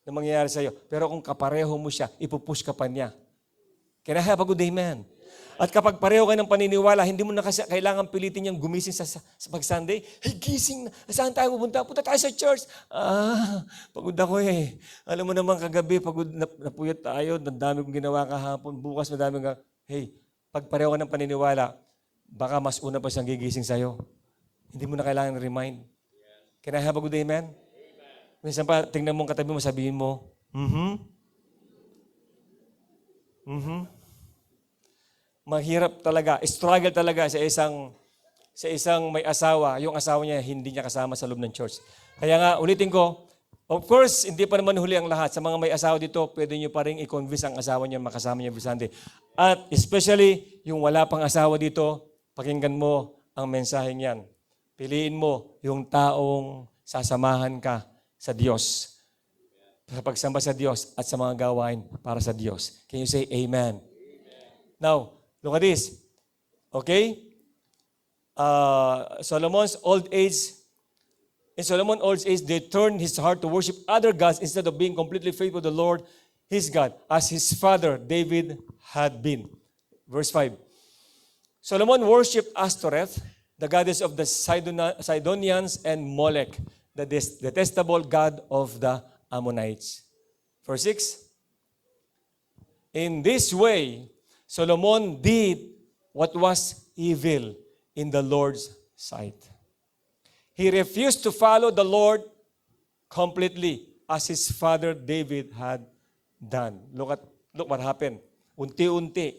na mangyayari sa'yo. Pero kung kapareho mo siya, ipupush ka pa niya. Can I have a good amen? At kapag pareho kayo ng paniniwala, hindi mo na kasi kailangan pilitin niyang gumising sa pag-Sunday. Hey, gising na. Saan tayo pupunta? Punta tayo sa church. Pagod ako eh. Alam mo naman kagabi, pagod napuyat tayo. Nadami kong ginawa kahapon. Bukas madami ka. Hey, pag pareho ka ng paniniwala, baka mas una pa siyang gigising sa'yo. Hindi mo na kailangan remind. Can I have a good amen? Minsan pa, tingnan mo ang katabi mo, sabihin mo, mahirap talaga, struggle talaga sa isang may asawa, yung asawa niya hindi niya kasama sa loob ng church. Kaya nga, ulitin ko, of course, hindi pa naman huli ang lahat. Sa mga may asawa dito, pwede niyo pa rin i-convince ang asawa niya makasama niya every Sunday. At especially, yung wala pang asawa dito, pakinggan mo ang mensahe niyan. Piliin mo yung taong sasamahan ka sa Diyos. Sa pagsamba sa Diyos at sa mga gawain para sa Diyos. Can you say amen? Now, look at this. Okay? Solomon's old age, in Solomon's old age, they turned his heart to worship other gods instead of being completely faithful to the Lord, his God, as his father David had been. Verse 5. Solomon worshipped Ashtoreth, the goddess of the Sidonians, and Molech, the detestable god of the Ammonites. Verse 6. In this way, Solomon did what was evil in the Lord's sight. He refused to follow the Lord completely as his father David had done. Look what happened. Unti-unti,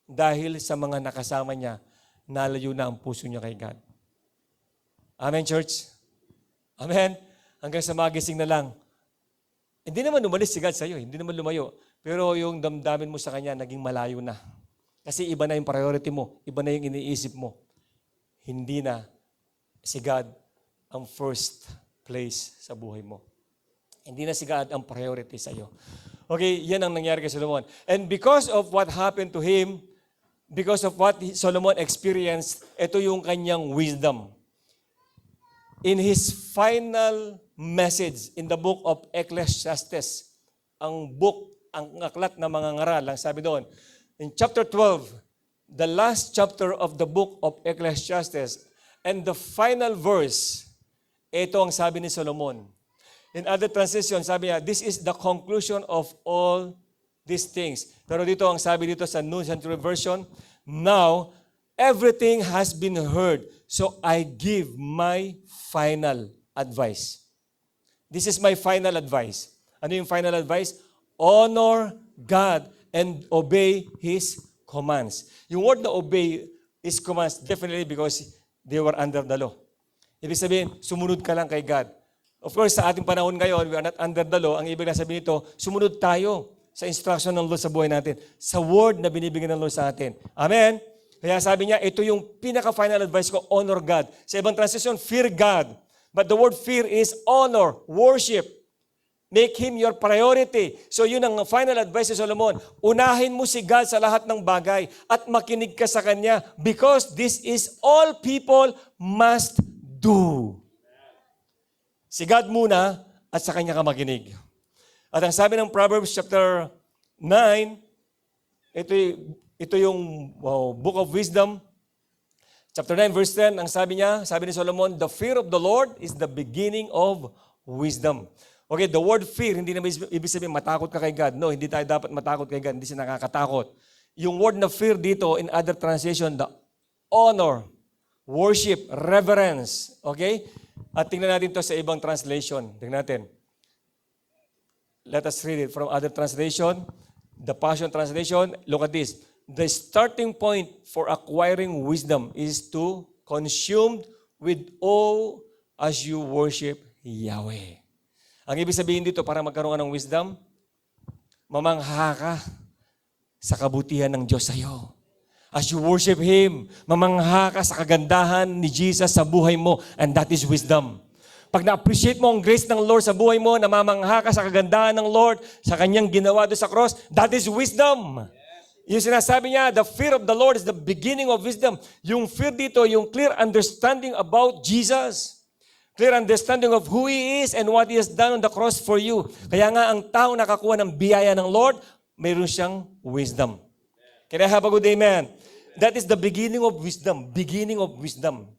dahil sa mga nakasama niya, nalayo na ang puso niya kay God. Amen, church? Amen? Hanggang sa magising na lang. Hindi naman umalis si God sa'yo, hindi naman lumayo. Pero yung damdamin mo sa Kanya, naging malayo na. Kasi iba na yung priority mo, iba na yung iniisip mo. Hindi na si God ang first place sa buhay mo. Hindi na si God ang priority sa iyo. Okay, yan ang nangyari kay Solomon. And because of what happened to him, because of what Solomon experienced, ito yung kanyang wisdom. In his final message in the book of Ecclesiastes, ang aklat ng mga ngaral, ang sabi doon, in chapter 12, the last chapter of the book of Ecclesiastes, and the final verse, ito ang sabi ni Solomon. In other translation, sabi niya, this is the conclusion of all these things. Pero dito, ang sabi dito sa New Century Version, now, everything has been heard, so I give my final advice. This is my final advice. Ano yung final advice? Honor God and obey His commands. Yung word na obey His commands, definitely because they were under the law. Ibig sabihin, sumunod ka lang kay God. Of course, sa ating panahon ngayon, we are not under the law. Ang ibig na sabihin nito, sumunod tayo sa instruction ng Lord sa buhay natin. Sa word na binibigyan ng Lord sa atin. Amen? Kaya sabi niya, ito yung pinaka-final advice ko, honor God. Sa ibang translation, fear God. But the word fear is honor, worship. Make Him your priority. So yun ang final advice ni Solomon. Unahin mo si God sa lahat ng bagay at makinig ka sa Kanya because this is all people must do. Si God muna at sa Kanya ka makinig. At ang sabi ng Proverbs chapter 9, ito yung Book of Wisdom. Chapter 9 verse 10, ang sabi niya, sabi ni Solomon, the fear of the Lord is the beginning of wisdom. Okay, the word fear, hindi naman ibig sabihin matakot ka kay God. No, hindi tayo dapat matakot kay God. Hindi siya nakakatakot. Yung word na fear dito, in other translation, the honor, worship, reverence. Okay? At tingnan natin to sa ibang translation. Tingnan natin. Let us read it from other translation. The Passion Translation, look at this. The starting point for acquiring wisdom is to consume with awe as you worship Yahweh. Ang ibig sabihin dito, para magkaroon ka ng wisdom, mamangha ka sa kabutihan ng Diyos sa iyo. As you worship Him, mamangha ka sa kagandahan ni Jesus sa buhay mo, and that is wisdom. Pag na-appreciate mo ang grace ng Lord sa buhay mo, namamangha ka sa kagandahan ng Lord, sa Kanyang ginawa doon sa cross, that is wisdom. Yung sinasabi niya, the fear of the Lord is the beginning of wisdom. Yung fear dito, yung clear understanding about Jesus. Clear understanding of who He is and what He has done on the cross for you. Kaya nga, ang tao nakakuha ng biyaya ng Lord, mayroon siyang wisdom. Can I have a good amen? That is the beginning of wisdom. Beginning of wisdom.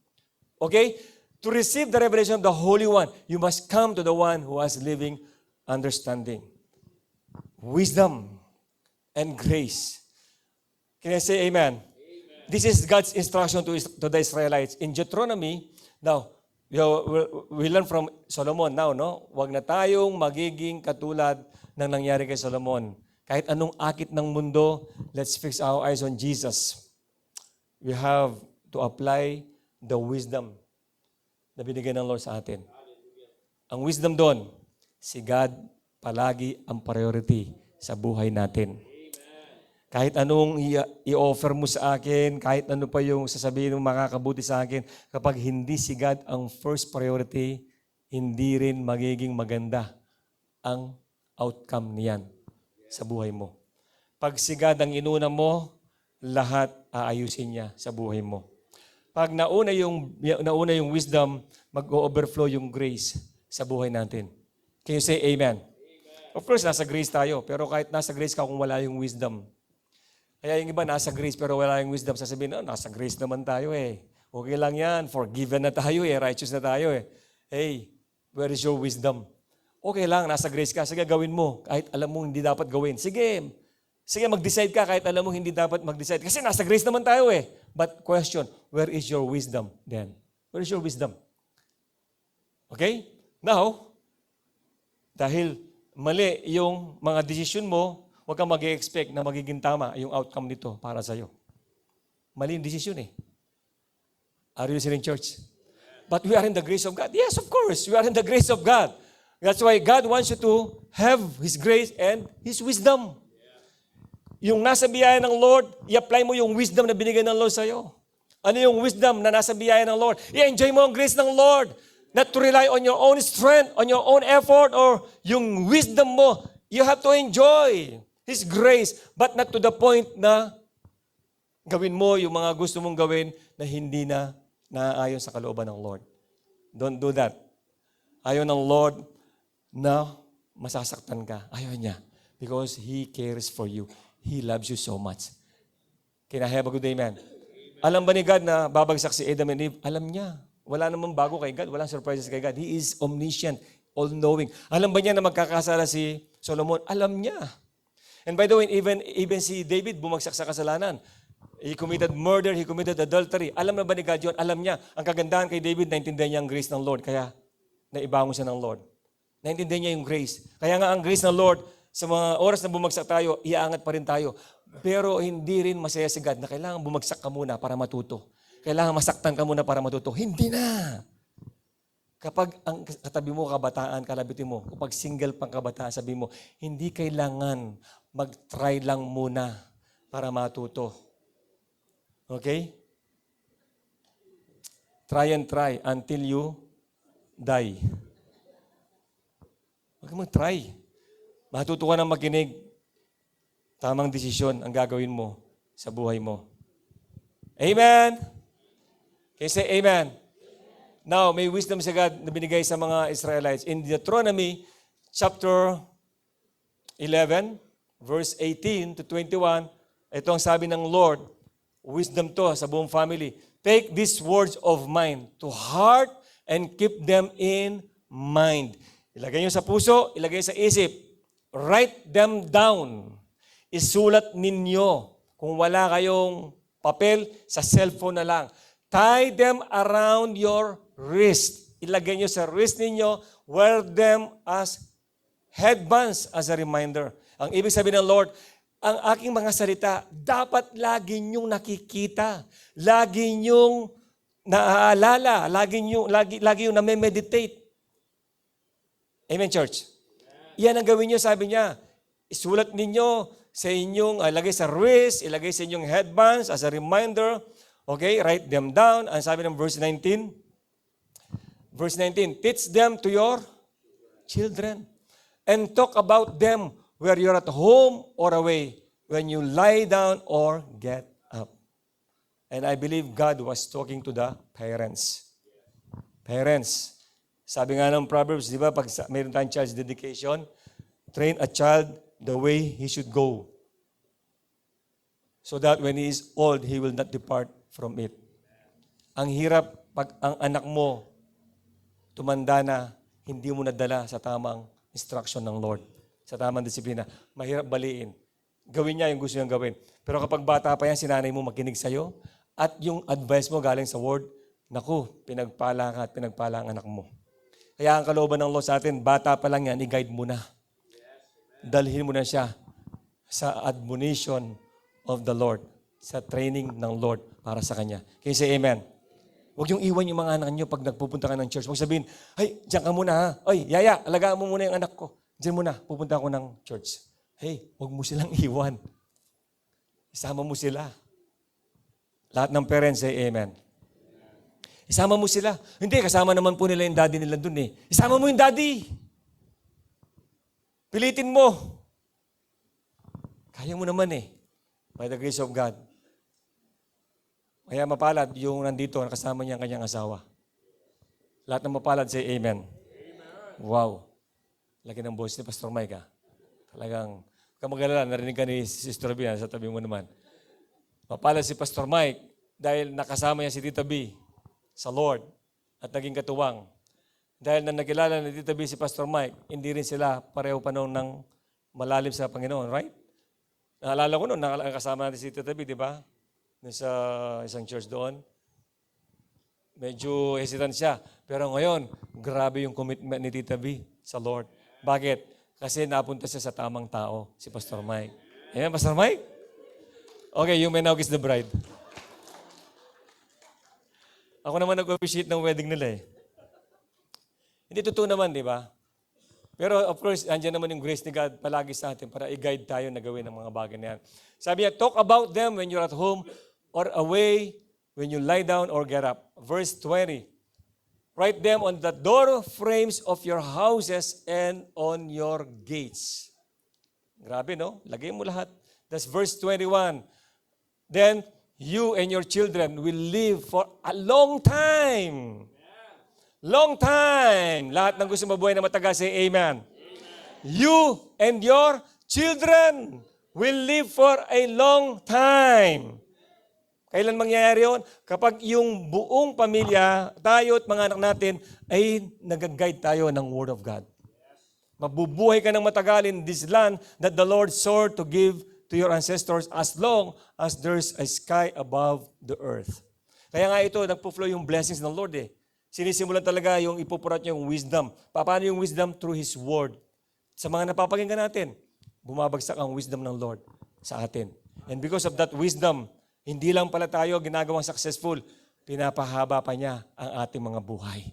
Okay? To receive the revelation of the Holy One, you must come to the one who has living understanding. Wisdom and grace. Can I say amen? Amen. This is God's instruction to the Israelites. In Deuteronomy, now, we learn from Solomon now, no? Huwag na tayong magiging katulad ng nangyari kay Solomon. Kahit anong akit ng mundo, let's fix our eyes on Jesus. We have to apply the wisdom na binigay ng Lord sa atin. Ang wisdom doon, si God palagi ang priority sa buhay natin. Kahit anong i-offer mo sa akin, kahit ano pa yung sasabihin mo makakabuti sa akin, kapag hindi si God ang first priority, hindi rin magiging maganda ang outcome niyan sa buhay mo. Pag si God ang inuna mo, lahat aayusin niya sa buhay mo. Pag nauna yung wisdom, mag-overflow yung grace sa buhay natin. Can you say amen? Of course, nasa grace tayo. Pero kahit nasa grace ka kung wala yung wisdom, kaya yung iba nasa grace pero wala yung wisdom, sasabihin, nasa grace naman tayo eh. Okay lang yan, forgiven na tayo eh, righteous na tayo eh. Hey, where is your wisdom? Okay lang, nasa grace ka, sige gawin mo, kahit alam mo hindi dapat gawin. Sige, mag-decide ka kahit alam mo hindi dapat mag-decide. Kasi nasa grace naman tayo eh. But question, where is your wisdom then? Where is your wisdom? Okay? Now, dahil mali yung mga decision mo, huwag kang mag-expect na magiging tama yung outcome nito para sa'yo. Mali yung decision eh. Are you listening, church? But we are in the grace of God. Yes, of course. We are in the grace of God. That's why God wants you to have His grace and His wisdom. Yung nasa biyaya ng Lord, i-apply mo yung wisdom na binigay ng Lord sa'yo. Ano yung wisdom na nasa biyaya ng Lord? I-enjoy mo ang grace ng Lord. Not to rely on your own strength, on your own effort, or yung wisdom mo. You have to enjoy His grace, but not to the point na gawin mo yung mga gusto mong gawin na hindi na naaayon sa kalooban ng Lord. Don't do that. Ayaw ng Lord na masasaktan ka. Ayaw niya. Because He cares for you. He loves you so much. Can I have a good amen? Alam ba ni God na babagsak si Adam and Eve? Alam niya. Wala namang bago kay God. Walang surprises kay God. He is omniscient, all-knowing. Alam ba niya na magkakasala si Solomon? Alam niya. And by the way, even si David bumagsak sa kasalanan. He committed murder, he committed adultery. Alam na ba ni God yun? Alam niya. Ang kagandahan kay David, naintindihan niya ang grace ng Lord. Kaya naibangon siya ng Lord. Naintindihan niya yung grace. Kaya nga ang grace ng Lord, sa mga oras na bumagsak tayo, iaangat pa rin tayo. Pero hindi rin masaya si God na kailangan bumagsak ka muna para matuto. Kailangan masaktan ka muna para matuto. Hindi na. Kapag ang katabi mo kabataan, kalabitin mo, kapag single pang kabataan, sabi mo, hindi kailangan mag-try lang muna para matuto. Okay? Try and try until you die. Huwag kang mag-try. Matuto ka na makinig. Tamang desisyon ang gagawin mo sa buhay mo. Amen? Can you say amen? Now, may wisdom sa God na binigay sa mga Israelites. In Deuteronomy chapter 11, verse 18 to 21, ito ang sabi ng Lord, wisdom to sa buong family. Take these words of mine to heart and keep them in mind. Ilagay nyo sa puso, ilagay sa isip. Write them down. Isulat ninyo. Kung wala kayong papel, sa cellphone na lang. Tie them around your wrist. Ilagay nyo sa wrist ninyo. Wear them as headbands as a reminder. Ang ibig sabihin ng Lord, ang aking mga salita, dapat lagi nyong nakikita. Lagi nyong naaalala. Lagi yung name-meditate. Amen, church? Yan ang gawin nyo, sabi niya. Isulat ninyo sa inyong, ilagay sa wrist, ilagay sa inyong headbands as a reminder. Okay, write them down. Ang sabi ng verse 19. Verse 19, teach them to your children and talk about them where you're at home or away, when you lie down or get up. And I believe God was talking to the parents. Parents, sabi nga ng Proverbs, di ba, pag mayroon tayong child's dedication, train a child the way he should go, so that when he is old, he will not depart from it. Ang hirap pag ang anak mo tumanda na, hindi mo nadala sa tamang instruction ng Lord, sa tamang disiplina. Mahirap baliin. Gawin niya yung gusto niyang gawin. Pero kapag bata pa yan, sinanay mo makinig sa'yo, at yung advice mo galing sa Word, naku, pinagpala ka at pinagpala ang anak mo. Kaya ang kalooban ng Lord sa atin, bata pa lang yan, i-guide mo na. Dalhin mo na siya sa admonition of the Lord, sa training ng Lord para sa Kanya. Kaya say amen. Huwag yung iwan yung mga anak nyo pag nagpupunta ka ng church. Huwag sabihin, hey, diyan ka muna ha. Oy, Yaya, alagaan mo muna yung anak ko. Diyan muna, pupunta ako ng church. Hey, huwag mo silang iwan. Isama mo sila. Lahat ng parents say amen. Isama mo sila. Hindi, kasama naman po nila yung daddy nila dun eh. Isama mo yung daddy. Pilitin mo. Kaya mo naman eh. By the grace of God. Kaya mapalad yung nandito, nakasama niya ang kanyang asawa. Lahat ng mapalad say amen. Wow. Laki ng boss ni Pastor Mike ha. Talagang, kamagalala, narinig ka ni Sister B sa tabi mo naman. Mapalad si Pastor Mike dahil nakasama niya si Tita B sa Lord at naging katuwang. Dahil na nakilala ni Tita B si Pastor Mike, hindi rin sila pareho pa noon ng malalim sa Panginoon, right? Naalala ko noon, nakasama natin si Tita B, di ba? Sa isang church doon. Medyo hesitant siya. Pero ngayon, grabe yung commitment ni Tita B sa Lord. Bakit? Kasi napunta siya sa tamang tao, si Pastor Mike. Amen, Pastor Mike? Okay, you may now kiss the bride. Ako naman nag-appreciate ng wedding nila eh. Hindi totoo naman, di ba? Pero of course, andyan naman yung grace ni God palagi sa atin para i-guide tayo na gawin ang mga bagay na yan. Sabi niya, talk about them when you're at home or away, when you lie down or get up. Verse 20, write them on the door frames of your houses and on your gates. Grabe, no? Lagay mo lahat. That's verse 21. Then you and your children will live for a long time. Long time. Lahat ng gusto mabuhay na matagal, say amen. You and your children will live for a long time. Kailan mangyayari yun? Kapag yung buong pamilya, tayo at mga anak natin, ay nag-guide tayo ng Word of God. Mabubuhay ka ng matagal in this land that the Lord swore to give to your ancestors as long as there's a sky above the earth. Kaya nga ito, nagpo-flow yung blessings ng Lord eh. Sinisimulan talaga yung ipupurat niya yung wisdom. Paano yung wisdom? Through His Word. Sa mga napapakinggan natin, bumabagsak ang wisdom ng Lord sa atin. And because of that wisdom, hindi lang pala tayo ginagawang successful, pinapahaba pa niya ang ating mga buhay.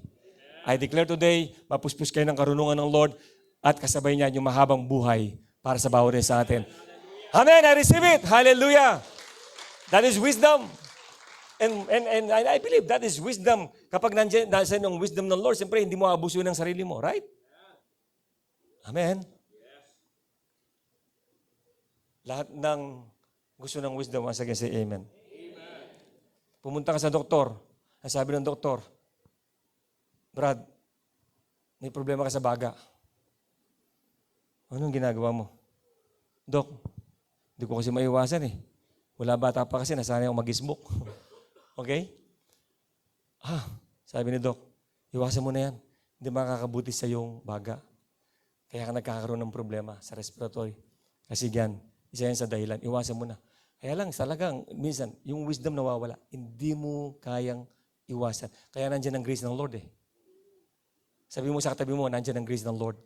I declare today, mapuspos kayo ng karunungan ng Lord at kasabay niya yung mahabang buhay para sa bawat isa sa atin. Amen! I receive it! Hallelujah! That is wisdom. And I believe that is wisdom. Kapag nandiyan yung wisdom ng Lord, siyempre hindi mo abusuin ng sarili mo, right? Amen? Lahat ng gusto ng wisdom, once again say amen. Pumunta ka sa doktor. Ang sabi ng doktor, Brad, may problema ka sa baga. Anong ginagawa mo? Dok, hindi ko kasi maiwasan eh. Wala bata pa kasi, nasanay akong mag-smoke. Okay? Sabi ni Doc, iwasan mo na yan. Hindi makakabuti sa iyong baga. Kaya ka nagkakaroon ng problema sa respiratory. Kasi yan, isa yan sa dahilan. Iwasan mo na. Kaya lang, talagang, minsan, yung wisdom nawawala. Hindi mo kayang iwasan. Kaya nandyan ang grace ng Lord eh. Sabi mo sa katabi mo, nandyan ang grace ng Lord.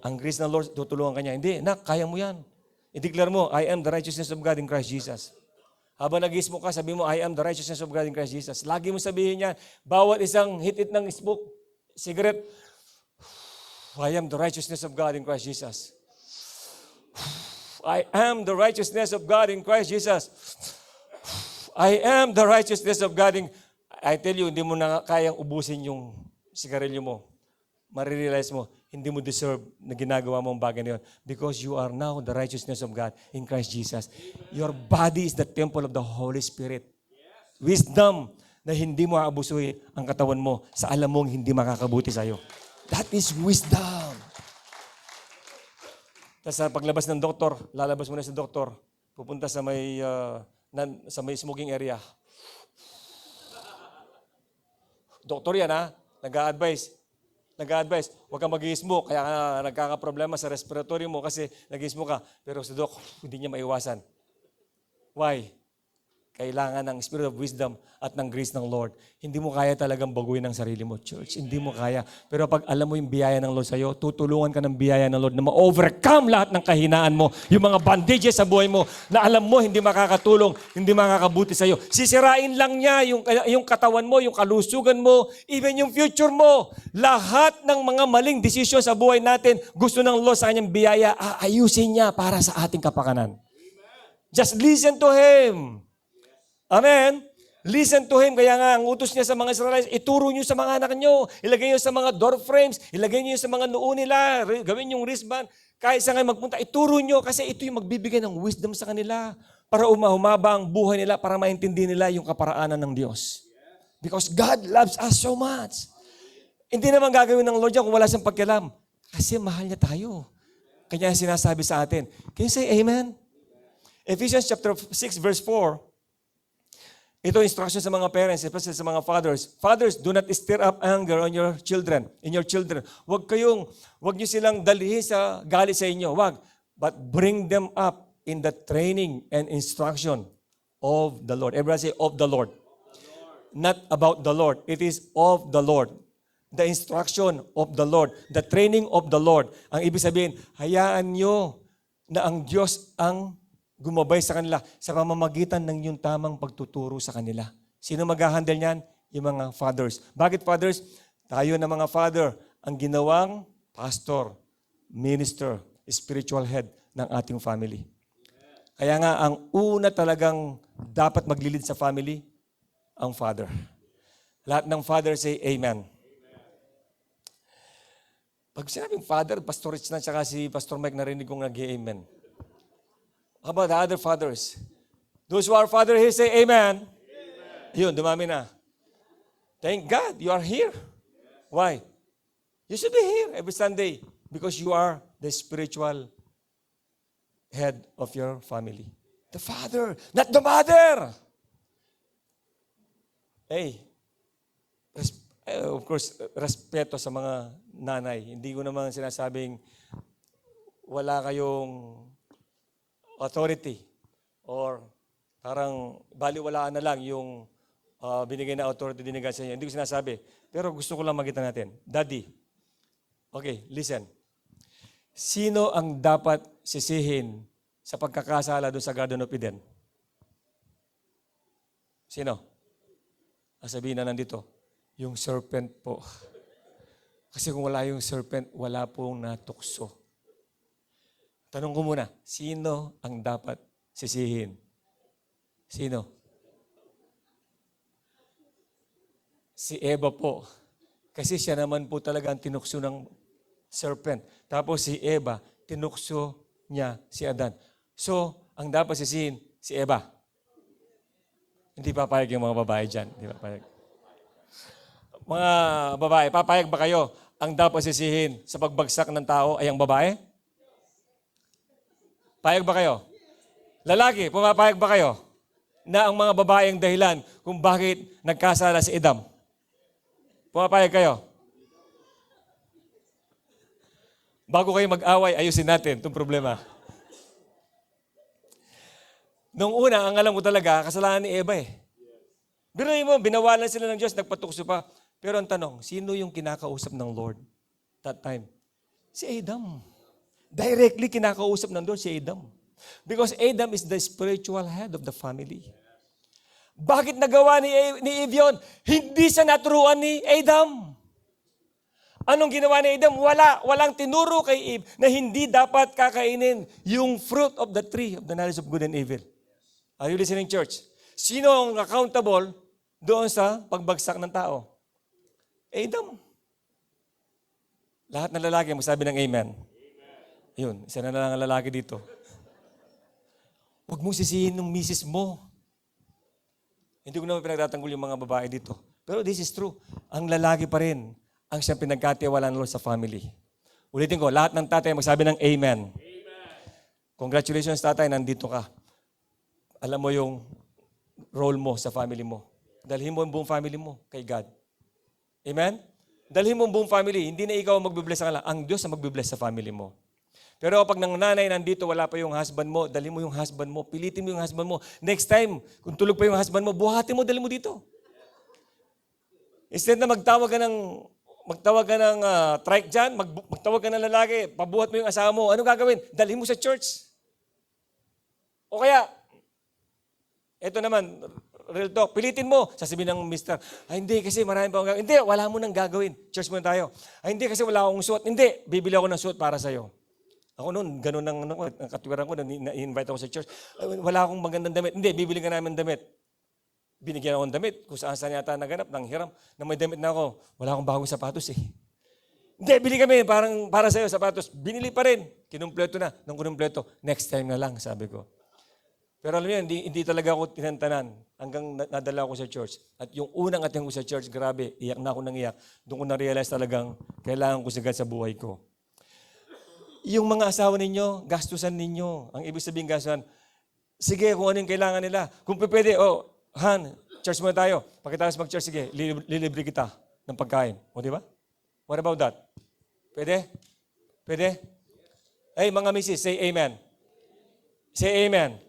Ang grace ng Lord, tutulungan ka niya. Hindi, kaya mo yan. I-declare mo, I am the righteousness of God in Christ Jesus. Habang nag-smoke ka, sabi mo, I am the righteousness of God in Christ Jesus. Lagi mo sabihin niya, bawat isang hit-it ng smoke, cigarette, I am the righteousness of God in Christ Jesus. I am the righteousness of God in Christ Jesus. I am the righteousness of God in... I tell you, hindi mo na kayang ubusin yung sigarilyo mo. Marirealize mo, hindi mo deserve na ginagawa mo ang bagay na yun. Because you are now the righteousness of God in Christ Jesus. Your body is the temple of the Holy Spirit. Wisdom na hindi mo aabusuhin ang katawan mo sa alam mong hindi makakabuti sa'yo. That is wisdom. Tapos sa paglabas ng doktor, lalabas mo na sa doktor, pupunta sa may smoking area. Doktor yan ha, nag-a-advise, huwag kang mag-i-smoke, kaya ka nagkakaproblema sa respiratory mo kasi nag-i-smoke ka. Pero sa doc, hindi niya maiwasan. Why? Kailangan ng spirit of wisdom at ng grace ng Lord. Hindi mo kaya talagang baguhin ang sarili mo, church. Hindi mo kaya. Pero pag alam mo yung biyaya ng Lord sa'yo, tutulungan ka ng biyaya ng Lord na ma-overcome lahat ng kahinaan mo, yung mga bandages sa buhay mo na alam mo hindi makakatulong, hindi makakabuti sa'yo. Sisirain lang niya yung katawan mo, yung kalusugan mo, even yung future mo. Lahat ng mga maling desisyon sa buhay natin, gusto ng Lord sa kanyang biyaya, aayusin niya para sa ating kapakanan. Just listen to Him. Amen? Listen to Him. Kaya nga, ang utos niya sa mga Israelites, ituro niyo sa mga anak niyo, ilagay niyo sa mga door frames, ilagay niyo sa mga noo nila, gawin yung wristband. Kahit sa ngayon magpunta, ituro niyo kasi ito yung magbibigay ng wisdom sa kanila para humaba ang buhay nila, para maintindihan nila yung kaparaanan ng Diyos. Because God loves us so much. Hindi naman gagawin ng Lord yan kung wala siyang pagkialam. Kasi mahal niya tayo. Kanya sinasabi sa atin. Can you say amen? Ephesians chapter 6 verse 4. Ito instruction sa mga parents, especially sa mga fathers. Fathers, do not stir up anger on your children, in your children. Huwag niyo silang dalhin sa galit sa inyo. Huwag. But bring them up in the training and instruction of the Lord. Everybody say, of the Lord. Not about the Lord. It is of the Lord. The instruction of the Lord. The training of the Lord. Ang ibig sabihin, hayaan niyo na ang Diyos ang gumabay sa kanila sa pamamagitan ng yung tamang pagtuturo sa kanila. Sino mag-handle niyan? Yung mga fathers. Bakit fathers? Tayo na mga father ang ginawang pastor, minister, spiritual head ng ating family. Kaya nga, ang una talagang dapat maglilid sa family, ang father. Lahat ng father say amen. Pag sinabing father, Pastor Rich na tsaka si Pastor Mike narinig kong nag-amen. How about the other fathers? Those who are father here, say amen. Amen. Yun, dumami na. Thank God, you are here. Why? You should be here every Sunday because you are the spiritual head of your family. The father, not the mother. Hey, of course, respeto sa mga nanay. Hindi ko naman sinasabing wala kayong authority or parang baliwalaan na lang yung binigay na authority dinigay sa inyo. Hindi ko sinasabi. Pero gusto ko lang makita natin. Daddy, okay, listen. Sino ang dapat sisihin sa pagkakasala doon sa Garden of Eden? Sino? Sabihin na nandito, yung serpent po. Kasi kung wala yung serpent, wala pong natukso. Tanong ko muna, sino ang dapat sisihin? Sino? Si Eva po. Kasi siya naman po talaga ang tinukso ng serpent. Tapos si Eva, tinukso niya si Adan. So, ang dapat sisihin, si Eva. Hindi papayag yung mga babae dyan. Hindi papayag. Mga babae, papayag ba kayo? Ang dapat sisihin sa pagbagsak ng tao ay ang babae? Payag ba kayo? Lalaki, pumapayag ba kayo na ang mga babae ang dahilan kung bakit nagkasala si Adam? Pumapayag kayo? Bago kayo mag-away, ayusin natin itong problema. Noong una, ang alam ko talaga, kasalanan ni Eva eh. Biruin mo, binawalan sila ng Diyos, nagpatukso pa. Pero ang tanong, sino yung kinakausap ng Lord that time? Si Adam. Directly kinakausap ng Lord si Adam. Because Adam is the spiritual head of the family. Bakit nagawa ni Eve yun? Hindi siya naturuan ni Adam. Anong ginawa ni Adam? Walang tinuro kay Eve na hindi dapat kakainin yung fruit of the tree of the knowledge of good and evil. Are you listening, church? Sino ang accountable doon sa pagbagsak ng tao? Adam. Lahat ng lalaki magsabi ng amen. Yun, isa na lang ang lalaki dito. Huwag mong sisihin ng misis mo. Hindi ko naman pinagtatanggol yung mga babae dito. Pero this is true. Ang lalaki pa rin ang siyang pinagkatiwalaan ng Lord sa family. Ulitin ko, lahat ng tatay magsabi ng amen. Congratulations tatay, nandito ka. Alam mo yung role mo sa family mo. Dalhin mo ang buong family mo kay God. Amen? Dalhin mo ang buong family. Hindi na ikaw ang magbibless sa kanila. Ang Diyos ang magbibless sa family mo. Pero kapag ng nanay nandito, wala pa yung husband mo, dalhin mo yung husband mo, pilitin mo yung husband mo. Next time, kung tulog pa yung husband mo, buhatin mo, dalhin mo dito. Instead na magtawag ka ng trike dyan, magtawag ka ng lalaki, pabuhat mo yung asawa mo, ano gagawin? Dalhin mo sa church. O kaya, eto naman, real talk, pilitin mo. Sasabihin ng mister, hindi kasi marami pa akong gagawin. Hindi, wala mo nang gagawin. Church muna tayo. Hindi kasi wala akong suot. Hindi, bibili ako ng suot para sa'yo. Ako noon, ganun ang katwiran ko, na-invite ako sa church. Wala akong magandang damit. Hindi, bibili ka namin damit. Binigyan ako ng damit. Kung saan yata naganap, nang hiram, na may damit na ako. Wala akong bagong sapatos eh. Hindi, bili kami, para sa'yo sapatos. Binili pa rin. Kinumpleto na. Nung kinumpleto, next time na lang, sabi ko. Pero alam niyo, hindi talaga ako tinantanan hanggang nadala ako sa church. At yung unang ating ko sa church, grabe, iyak na ako nang iyak. Doon ko na-realize talagang kailangan ko sagad sa buhay ko. Yung mga asawa ninyo, gastusan ninyo. Ang ibig sabihin gastusan, sige kung ano yung kailangan nila. Kung pwede, Han, church muna tayo. Pagkatapos mag-church, sige, lilibre kita ng pagkain. O di ba? What about that? Pwede? Pwede? Hey, mga misis, say amen. Say amen.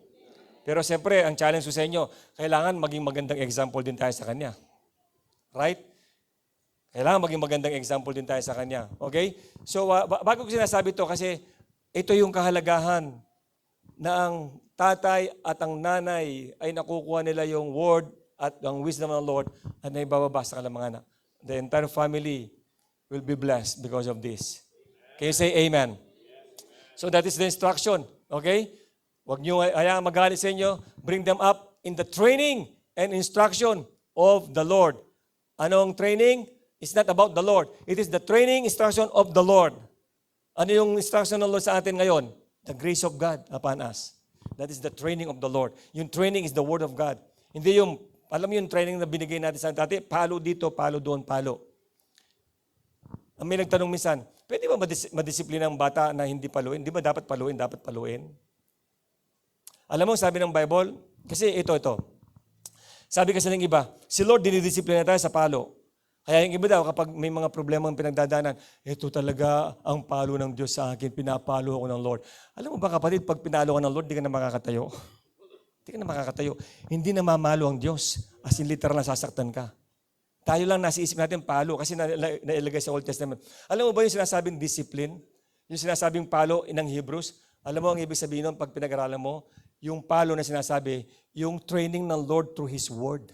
Pero siyempre, ang challenge ko sa inyo, kailangan maging magandang example din tayo sa Kanya. Right? Kailangan maging magandang example din tayo sa Kanya. Okay? So, bago ko sinasabi ito, kasi ito yung kahalagahan na ang tatay at ang nanay ay nakukuha nila yung word at ang wisdom ng Lord at naibababa sa kanilang mga anak. The entire family will be blessed because of this. Can you say amen? So that is the instruction. Okay? Huwag niyo hayaan magalit sa inyo. Bring them up in the training and instruction of the Lord. Anong training? It's not about the Lord. It is the training instruction of the Lord. Ano yung instruction ng Lord sa atin ngayon? The grace of God upon us. That is the training of the Lord. Yung training is the Word of God. Hindi yung, alam mo yung training na binigay natin sa dati, palo dito, palo doon, palo. Ang may nagtanong minsan, pwede ba madisiplina ang bata na hindi paluin? Di ba dapat paluin? Dapat paluin. Alam mo, sabi ng Bible, kasi ito. Sabi kasi ng iba, si Lord dinidisiplina tayo sa palo. Kaya yung iba daw, kapag may mga problema ang pinagdadaanan, ito talaga ang palo ng Diyos sa akin, pinapalo ako ng Lord. Alam mo ba kapatid, pag pinalo ka ng Lord, di ka na makakatayo. Di ka na makakatayo. Hindi na mamalo ang Diyos. As in literal na sasaktan ka. Tayo lang nasa isip natin palo kasi nailagay sa Old Testament. Alam mo ba yung sinasabing discipline? Yung sinasabing palo ng Hebrews? Alam mo ang ibig sabihin nun pag pinag-aralan mo? Yung palo na sinasabi, yung training ng Lord through His Word.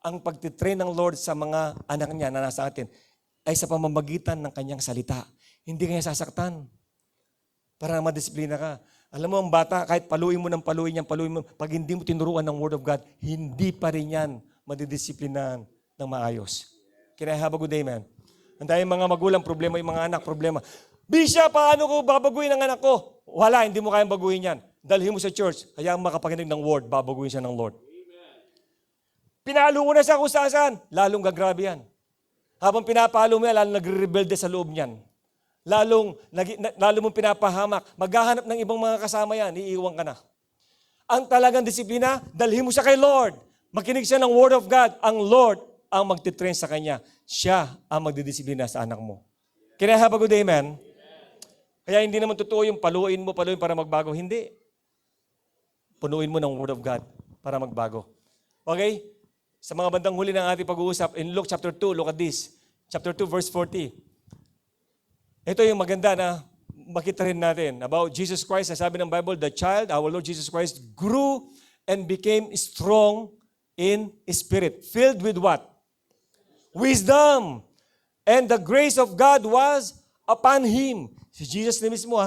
Ang pagtitrain ng Lord sa mga anak niya na nasa atin ay sa pamamagitan ng kanyang salita. Hindi kanya sasaktan para madisiplina ka. Alam mo, ang bata, kahit paluin mo, pag hindi mo tinuruan ng Word of God, hindi pa rin yan madidisiplinan ng maayos. Can I have a good amen? Ang dahil mga magulang, problema yung mga anak, problema. Bisya, paano ko babaguhin ang anak ko? Wala, hindi mo kayang baguhin yan. Dalhin mo sa church, hayaan makapakinig ng Word, babaguhin siya ng Lord. Pinalo mo na siya kung saan, lalong gagrabe yan. Habang pinapalo mo yan, lalong nagre-rebelde sa loob niyan. Lalong mong pinapahamak. Maghahanap ng ibang mga kasama yan, iiwan ka na. Ang talagang disiplina, dalhin mo siya kay Lord. Makinig siya ng Word of God. Ang Lord ang magtitrain sa kanya. Siya ang magdidisiplina sa anak mo. Can I have a good amen? Kaya hindi naman totoo yung paluin para magbago. Hindi. Punuin mo ng Word of God para magbago. Okay? Sa mga bandang huli ng ating pag-uusap, in Luke chapter 2, look at this. Chapter 2, verse 40. Ito yung maganda na makita rin natin about Jesus Christ. Sabi ng Bible, the child, our Lord Jesus Christ, grew and became strong in spirit. Filled with what? Wisdom. And the grace of God was upon him. Si Jesus na mismo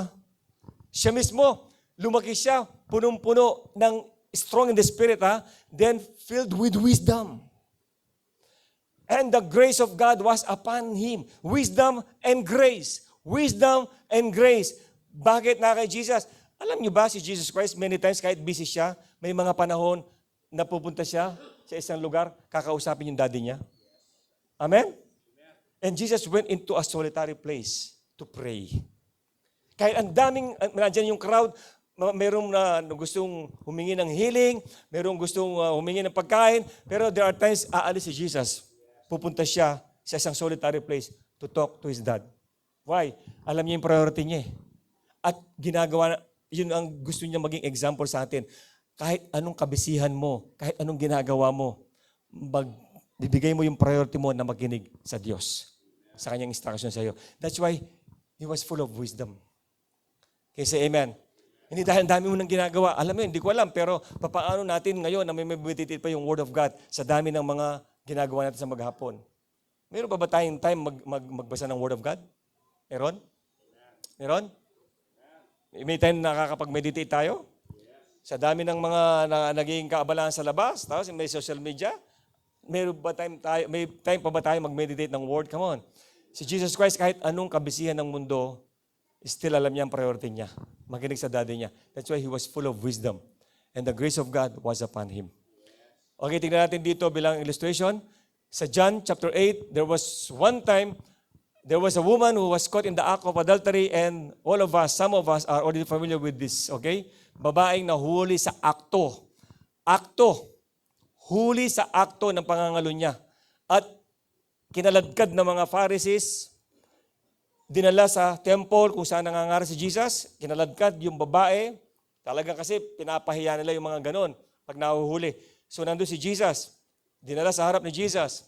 Siya mismo, lumaki siya, punong-puno ng strong in the spirit then filled with wisdom. And the grace of God was upon him. Wisdom and grace. Wisdom and grace. Bakit na kay Jesus? Alam niyo ba si Jesus Christ, many times kahit busy siya, may mga panahon na pupunta siya sa isang lugar, kakausapin yung daddy niya. Amen? And Jesus went into a solitary place to pray. Kahit ang daming, nandiyan yung crowd, merong na gustong humingi ng healing, merong gustong humingi ng pagkain, pero there are times aalis si Jesus. Pupunta siya sa isang solitary place to talk to his dad. Why? Alam niya yung priority niya. At ginagawa, yun ang gusto niya maging example sa atin. Kahit anong kabisihan mo, kahit anong ginagawa mo, bibigay mo yung priority mo na makinig sa Diyos, sa kanyang instruction sa iyo. That's why he was full of wisdom. Okay, say amen. Hindi dahil dami mo nang ginagawa. Alam mo, hindi ko alam, pero papaano natin ngayon na may meditate pa yung Word of God sa dami ng mga ginagawa natin sa maghapon? Meron pa ba tayong time magbasa ng Word of God? Meron? Meron? May time na nakakapag-meditate tayo? Sa dami ng mga naging kaabalahan sa labas, tapos may social media, may time pa ba tayo mag-meditate ng Word? Come on. Si Jesus Christ, kahit anong kabisihan ng mundo, still alam niya ang priority niya. Makinig sa daddy niya. That's why he was full of wisdom. And the grace of God was upon him. Okay, tingnan natin dito bilang illustration. Sa John chapter 8, there was a woman who was caught in the act of adultery, and all of us, some of us are already familiar with this, okay? Babaeng nahuli sa akto. Akto. Huli sa akto ng pangangalo niya. At kinaladkad ng mga Pharisees, dinala sa temple kung saan nangangaral si Jesus, kinaladkad yung babae, talagang kasi pinapahiya nila yung mga ganon pag nahuhuli. So nandun si Jesus, dinala sa harap ni Jesus,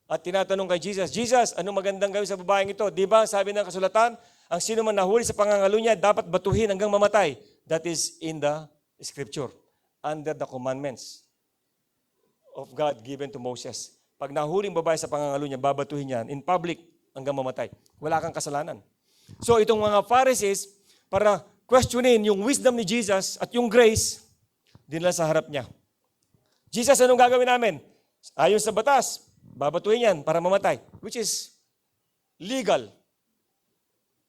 at tinatanong kay Jesus, Jesus, anong magandang gawin sa babaeng ito? Di ba sabi ng kasulatan, ang sino man nahuli sa pangangalo niya, dapat batuhin hanggang mamatay. That is in the scripture, under the commandments of God given to Moses. Pag nahuling babae sa pangangalo niya, babatuhin yan in public hanggang mamatay. Wala kang kasalanan. So itong mga Pharisees, para questionin yung wisdom ni Jesus at yung grace, dinala sa harap niya. Jesus, anong gagawin namin? Ayon sa batas, babatuhin yan para mamatay, which is legal.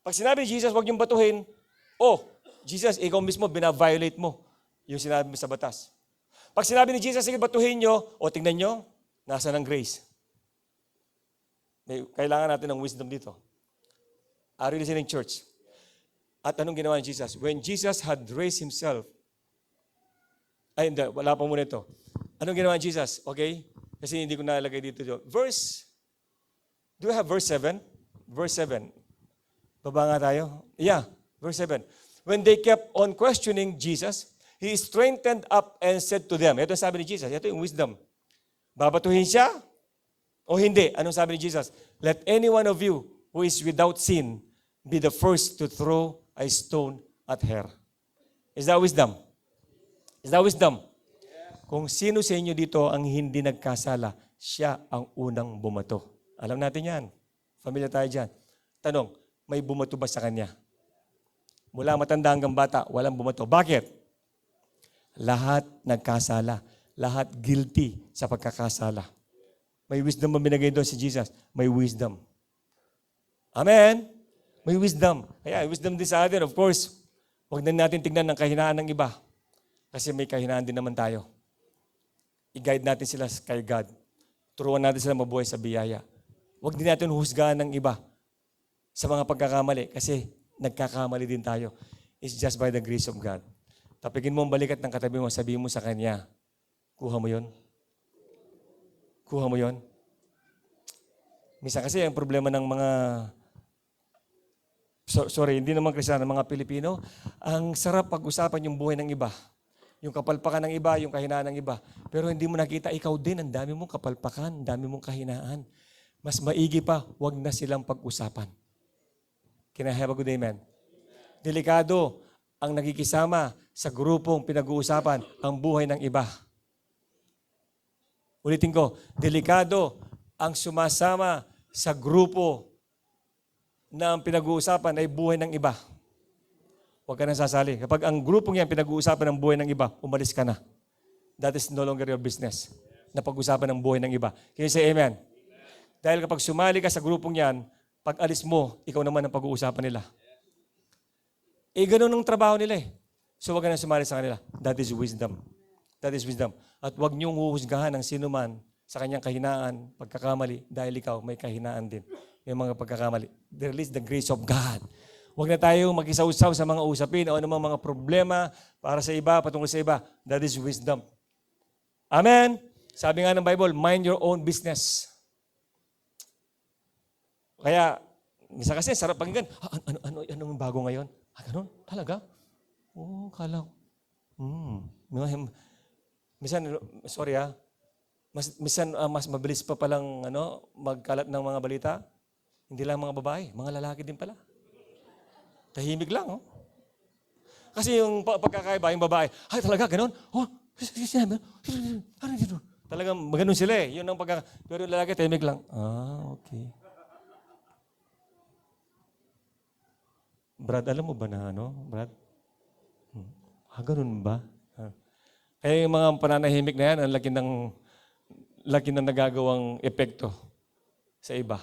Pag sinabi ni Jesus, huwag niyong batuhin, Jesus, ikaw mismo, bina-violate mo yung sinabi mo sa batas. Pag sinabi ni Jesus, sige, batuhin niyo, tingnan niyo, nasa ng grace. Kailangan natin ng wisdom dito. Are you listening, church? At anong ginawa ni Jesus? When Jesus had raised himself, wala pa muna ito. Anong ginawa ni Jesus? Okay? Kasi hindi ko nalagay dito. Do we have verse 7? Verse 7. Baba nga tayo. Yeah, verse 7. When they kept on questioning Jesus, he strengthened up and said to them, ito sabi ni Jesus, ito yung wisdom. Babatuhin siya o hindi? Anong sabi ni Jesus? Let any one of you who is without sin be the first to throw a stone at her. Is that wisdom? Is that wisdom? Kung sino sa inyo dito ang hindi nagkasala, siya ang unang bumato. Alam natin yan. Familiar tayo dyan. Tanong, may bumato ba sa kanya? Mula matanda hanggang bata, walang bumato. Bakit? Lahat nagkasala. Lahat guilty sa pagkakasala. May wisdom ba binigay doon si Jesus? May wisdom. Amen? May wisdom. Kaya wisdom din sa atin, of course, huwag na natin tignan ng kahinaan ng iba. Kasi may kahinaan din naman tayo. I-guide natin sila kay God. Turuan natin sila mabuhay sa biyaya. Huwag din natin husgahan ng iba sa mga pagkakamali kasi nagkakamali din tayo. It's just by the grace of God. Tapigin mo ang balikat ng katabi mo, sabihin mo sa kanya, kuha mo yon. Kuha mo yon. Minsan kasi ang problema ng mga sorry, hindi naman Kristiyano, mga Pilipino, ang sarap pag-usapan yung buhay ng iba. Yung kapalpakan ng iba, yung kahinaan ng iba. Pero hindi mo nakita, ikaw din, ang dami mong kapalpakan, ang dami mong kahinaan. Mas maigi pa, wag na silang pag-usapan. Can I have a good amen? Delikado ang nagkikisama sa grupong pinag-uusapan ang buhay ng iba. Ulitin ko, delikado ang sumasama sa grupo na ang pinag-uusapan ay buhay ng iba. Huwag ka nang sasali. Kapag ang grupong yan pinag-uusapan ng buhay ng iba, umalis ka na. That is no longer your business. Na pag-usapan ng buhay ng iba. Can you say amen? Dahil kapag sumali ka sa grupong yan, pag alis mo, ikaw naman ang pag-uusapan nila. Ganun ang trabaho nila eh. So huwag ka nang sumali sa kanila. That is wisdom. That is wisdom. At huwag niyong huhusgahan ng sino man sa kanyang kahinaan, pagkakamali, dahil ikaw may kahinaan din. May mga pagkakamali. There is the grace of God. Huwag na tayo mag-isaw-saw sa mga usapin o anumang mga problema para sa iba, patungkol sa iba. That is wisdom. Amen? Sabi nga ng Bible, mind your own business. Kaya, minsan kasi, sarap pakinggan. Anong bago ngayon? Ganun? Talaga? Oo, kala ko. Minsan, sorry mas mabilis pa palang magkalat ng mga balita. Hindi lang mga babae, mga lalaki din pala. Tahimik lang, oh. Kasi yung pagkakaiba, yung babae, ay talaga, ganun? Oh, talagang ganun sila eh. Yun ang pero yung lalaki, tahimik lang. Okay. Brad, alam mo ba na Brad? Ganun ba? Kaya yung mga pananahimik na yan, ang laki ng nagagawang epekto sa iba.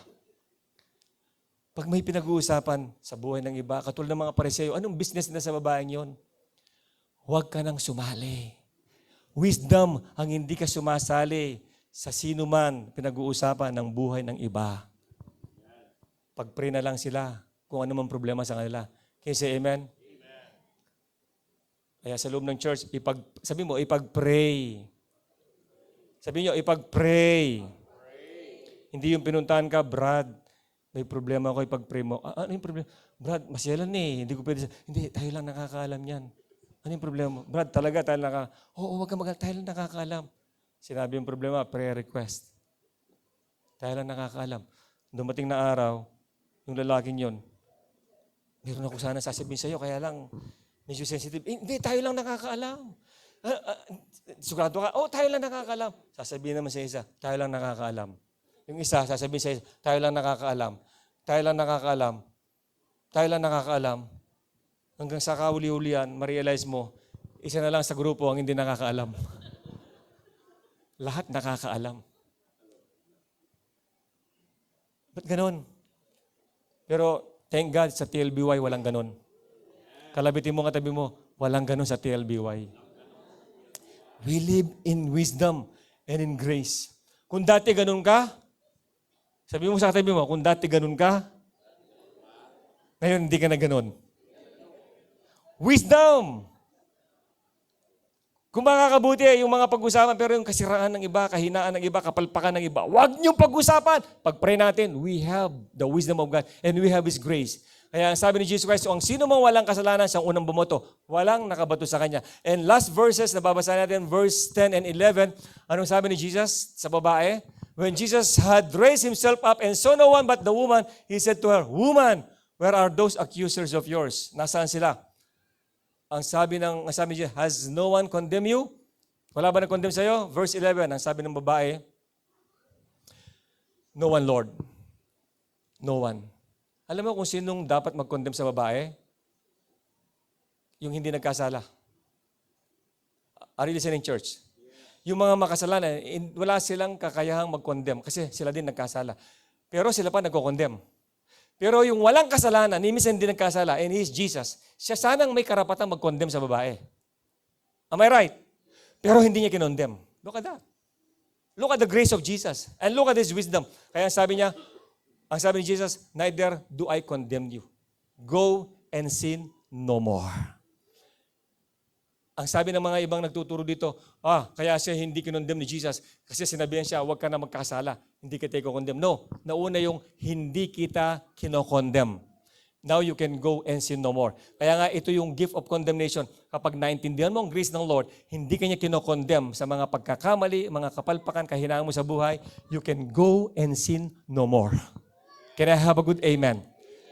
Pag may pinag-uusapan sa buhay ng iba, katulad ng mga Pariseo, anong business na sa babaeng yon? Huwag ka nang sumali. Wisdom ang hindi ka sumasali sa sino man pinag-uusapan ng buhay ng iba. Pag-pray na lang sila kung ano man problema sa kanila. Can you say amen? Amen. Kaya sa loob ng church, sabi mo, ipag-pray. Sabi niyo, ipag-pray. Hindi yung pinuntahan ka, Brad, may problema ako ipag-pray mo. Ano yung problema? Brad, masyalan eh. Hindi ko pwede. Hindi, tayo lang nakakaalam yan. Ano yung problema mo? Brad, talaga tayo lang huwag ka tayo lang nakakaalam. Sinabi yung problema, prayer request. Tayo lang nakakaalam. Dumating na araw, yung lalaking yon, meron ako sana sasabihin sa'yo, kaya lang, medyo sensitive. Hindi, tayo lang nakakaalam. Sigurado ka, tayo lang nakakaalam. Sasabihin naman sa isa, tayo lang nakakaalam. Yung isa, sasabihin sa isa, tayo lang nakakaalam. Tayo lang nakakaalam. Tayo lang nakakaalam. Hanggang sa kauli-ulian, ma-realize mo, isa na lang sa grupo ang hindi nakakaalam. Lahat nakakaalam. Ba't ganon? Pero, thank God, sa TLBY, walang ganon. Kalabitin mo, katabi mo, walang ganon sa TLBY. We live in wisdom and in grace. Kung dati ganon ka, sabi mo sa katabi mo, kung dati ganon ka, ngayon hindi ka na ganon. Wisdom! Kung makakabuti yung mga pag-usapan, pero yung kasiraan ng iba, kahinaan ng iba, kapalpakan ng iba, huwag niyong pag-usapan. Pag-pray natin, we have the wisdom of God and we have His grace. Kaya sabi ni Jesus Christ, ang sino mang walang kasalanan, siyang unang bumoto, walang nakabato sa Kanya. And last verses, nababasa natin, verse 10 and 11, anong sabi ni Jesus sa babae? When Jesus had raised Himself up and saw no one but the woman, He said to her, Woman, where are those accusers of yours? Nasaan sila? Ang sabi ni Jesus, has no one condemned you? Wala ba nag-condemn sa'yo? Verse 11, ang sabi ng babae, no one, Lord. No one. Alam mo kung sinong dapat mag-condemn sa babae? Yung hindi nagkasala. Are you listening, church? Yung mga makasalanan, wala silang kakayahang mag-condemn kasi sila din nagkasala. Pero sila pa nagko-condemn. Pero yung walang kasalanan, ni minsan hindi nagkasala, and He is Jesus, siya sanang may karapatang mag-condemn sa babae. Am I right? Pero hindi niya kinondemn. Look at that. Look at the grace of Jesus. And look at His wisdom. Kaya ang sabi ni Jesus, neither do I condemn you. Go and sin no more. Ang sabi ng mga ibang nagtuturo dito, kaya siya hindi kinondemn ni Jesus kasi sinabihan siya, huwag ka na magkasala, hindi kita i-condemn. No, nauna yung hindi kita kinokondemn. Now you can go and sin no more. Kaya nga ito yung gift of condemnation. Kapag naintindihan mo ang grace ng Lord, hindi ka niya kinokondemn sa mga pagkakamali, mga kapalpakan, kahinaan mo sa buhay, you can go and sin no more. Can I have a good amen?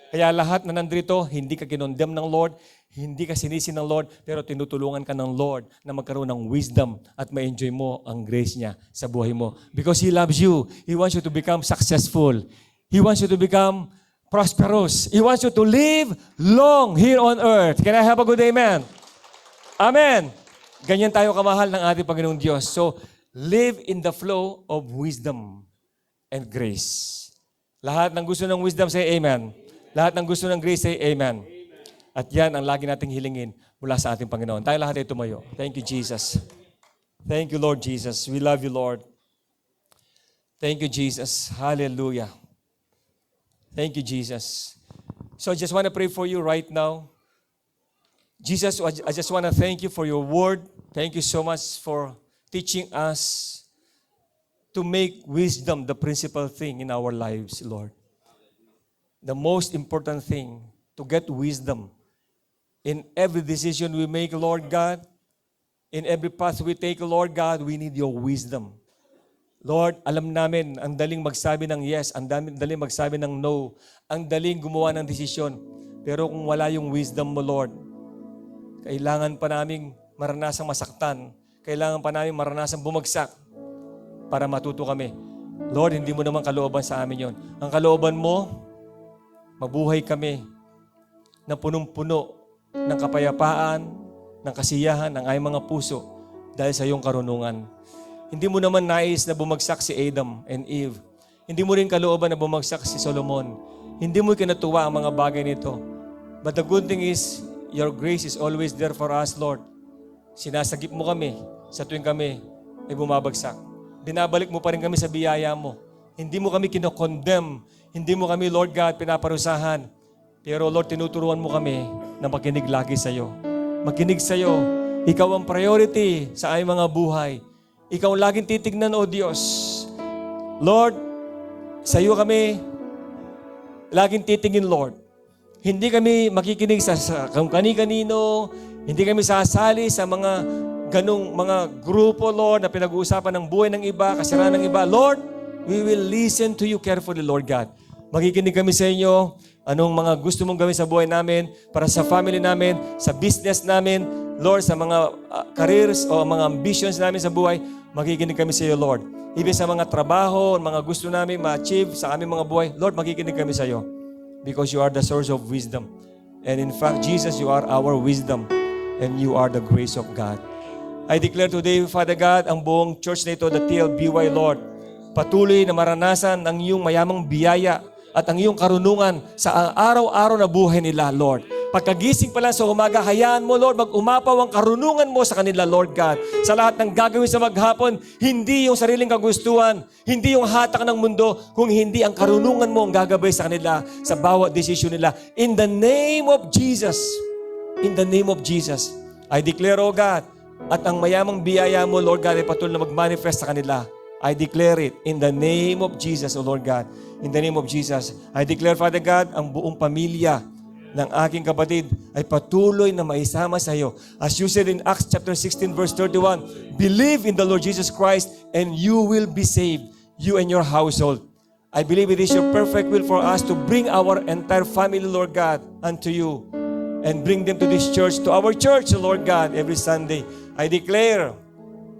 Kaya lahat na nandito, hindi ka kinondemn ng Lord, hindi ka sinisi ng Lord, pero tinutulungan ka ng Lord na magkaroon ng wisdom at ma-enjoy mo ang grace niya sa buhay mo. Because He loves you. He wants you to become successful. He wants you to become prosperous. He wants you to live long here on earth. Can I have a good amen? Amen. Ganyan tayo kamahal ng ating Panginoong Diyos. So, live in the flow of wisdom and grace. Lahat ng gusto ng wisdom, say amen. Lahat ng gusto ng grace, say amen. At yan ang lagi nating hilingin mula sa ating Panginoon. Tayo lahat ay tumayo. Thank you, Jesus. Thank you, Lord Jesus. We love you, Lord. Thank you, Jesus. Hallelujah. Thank you, Jesus. So I just want to pray for you right now. Jesus, I just want to thank you for your word. Thank you so much for teaching us to make wisdom the principal thing in our lives, Lord. The most important thing, to get wisdom in every decision we make, Lord God, in every path we take, Lord God, we need your wisdom. Lord, alam namin, ang daling magsabi ng yes, ang daling magsabi ng no, ang daling gumawa ng desisyon. Pero kung wala yung wisdom mo, Lord, kailangan pa naming maranasang masaktan, kailangan pa naming maranasang bumagsak para matuto kami. Lord, hindi mo naman kalooban sa amin yon. Ang kalooban mo, mabuhay kami na punong-puno ng kapayapaan, ng kasiyahan, ng aming mga puso dahil sa iyong karunungan. Hindi mo naman nais na bumagsak si Adam and Eve. Hindi mo rin kalooban na bumagsak si Solomon. Hindi mo kinatuwa ang mga bagay nito. But the good thing is, your grace is always there for us, Lord. Sinasagip mo kami sa tuwing kami ay bumabagsak. Binabalik mo pa rin kami sa biyaya mo. Hindi mo kami kinokondemn. Hindi mo kami, Lord God, pinaparusahan. Pero Lord, tinuturuan mo kami na makinig lagi sa iyo. Makinig sa iyo. Ikaw ang priority sa aming mga buhay. Ikaw ang laging titignan, O Diyos. Lord, sa iyo kami laging titingin, Lord. Hindi kami makikinig sa kung kani-kanino. Hindi kami sasali sa mga ganong mga grupo, Lord, na pinag-uusapan ng buhay ng iba, kasiraan ng iba. Lord, we will listen to you carefully, Lord God. Makikinig kami sa inyo, anong mga gusto mong gawin sa buhay namin, para sa family namin, sa business namin, Lord, sa mga careers o mga ambitions namin sa buhay, makikinig kami sa iyo, Lord. Even sa mga trabaho, mga gusto namin ma-achieve sa aming mga buhay, Lord, makikinig kami sa iyo. Because you are the source of wisdom. And in fact, Jesus, you are our wisdom. And you are the grace of God. I declare today, Father God, ang buong church na ito, the TLBY, Lord, patuloy na maranasan ang iyong mayamang biyaya at ang iyong karunungan sa araw-araw na buhay nila, Lord. Pagkagising pa lang sa umaga, hayaan mo, Lord, mag-umapaw ang karunungan mo sa kanila, Lord God. Sa lahat ng gagawin sa maghapon, hindi yung sariling kagustuhan, hindi yung hatak ng mundo, kung hindi ang karunungan mo ang gagabay sa kanila sa bawat desisyon nila. In the name of Jesus, in the name of Jesus, I declare, O God, at ang mayamang biyaya mo, Lord God, ay patuloy na mag-manifest sa kanila. I declare it in the name of Jesus, O Lord God. In the name of Jesus, I declare, Father God, ang buong pamilya ng aking kapatid ay patuloy na maisama sa iyo. As you said in Acts chapter 16 verse 31, believe in the Lord Jesus Christ and you will be saved, you and your household. I believe it is your perfect will for us to bring our entire family, Lord God, unto you and bring them to this church, to our church, Lord God, every Sunday. I declare,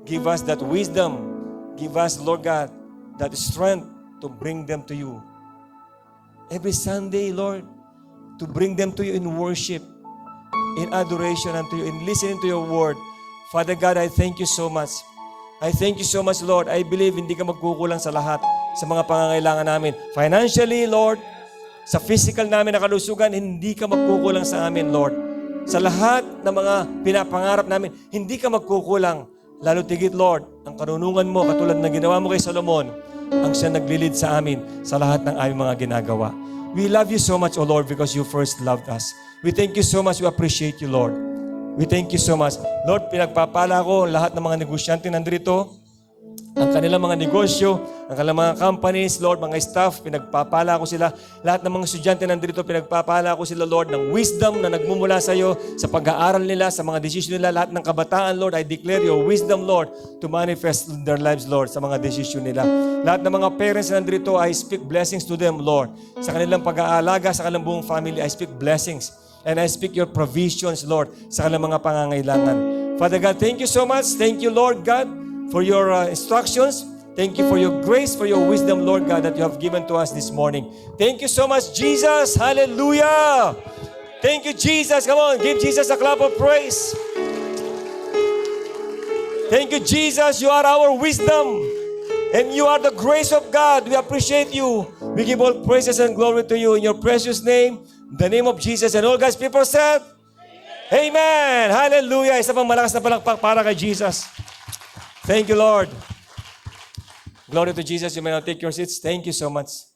give us that wisdom. Give us, Lord God, that strength to bring them to you. Every Sunday, Lord, to bring them to you in worship, in adoration unto you, in listening to your word. Father God, I thank you so much. I thank you so much, Lord. I believe hindi ka magkukulang sa lahat, sa mga pangangailangan namin. Financially, Lord, sa physical namin na kalusugan, hindi ka magkukulang sa amin, Lord. Sa lahat ng mga pinapangarap namin, hindi ka magkukulang. Lalo tigit, Lord, ang karunungan mo, katulad ng ginawa mo kay Solomon, ang siya naglilid sa amin sa lahat ng aming mga ginagawa. We love you so much, O Lord, because you first loved us. We thank you so much. We appreciate you, Lord. We thank you so much. Lord, pinagpapala ko lahat ng mga negosyante nandito. ang kanilang mga negosyo, ang kanilang mga companies, Lord, mga staff, pinagpapala ko sila. Lahat ng mga estudyante nandito, pinagpapala ko sila, Lord, ng wisdom na nagmumula sa iyo sa pag-aaral nila, sa mga desisyon nila. Lahat ng kabataan, Lord, I declare your wisdom, Lord, to manifest in their lives, Lord, sa mga desisyon nila. Lahat ng mga parents na nandito, I speak blessings to them, Lord. Sa kanilang pag-aalaga, sa kanilang buong family, I speak blessings. And I speak your provisions, Lord, sa kanilang mga pangangailangan. Father God, thank you so much. Thank you, Lord God, for your instructions. Thank you for your grace, for your wisdom, Lord God, that you have given to us this morning. Thank you so much, Jesus. Hallelujah. Thank you, Jesus. Come on, give Jesus a clap of praise. Thank you, Jesus. You are our wisdom. And you are the grace of God. We appreciate you. We give all praises and glory to you in your precious name, in the name of Jesus. And all God's people said, Amen. Hallelujah. Isa pang malakas na palakpak para kay Jesus. Thank you, Lord. Glory to Jesus. You may now take your seats. Thank you so much.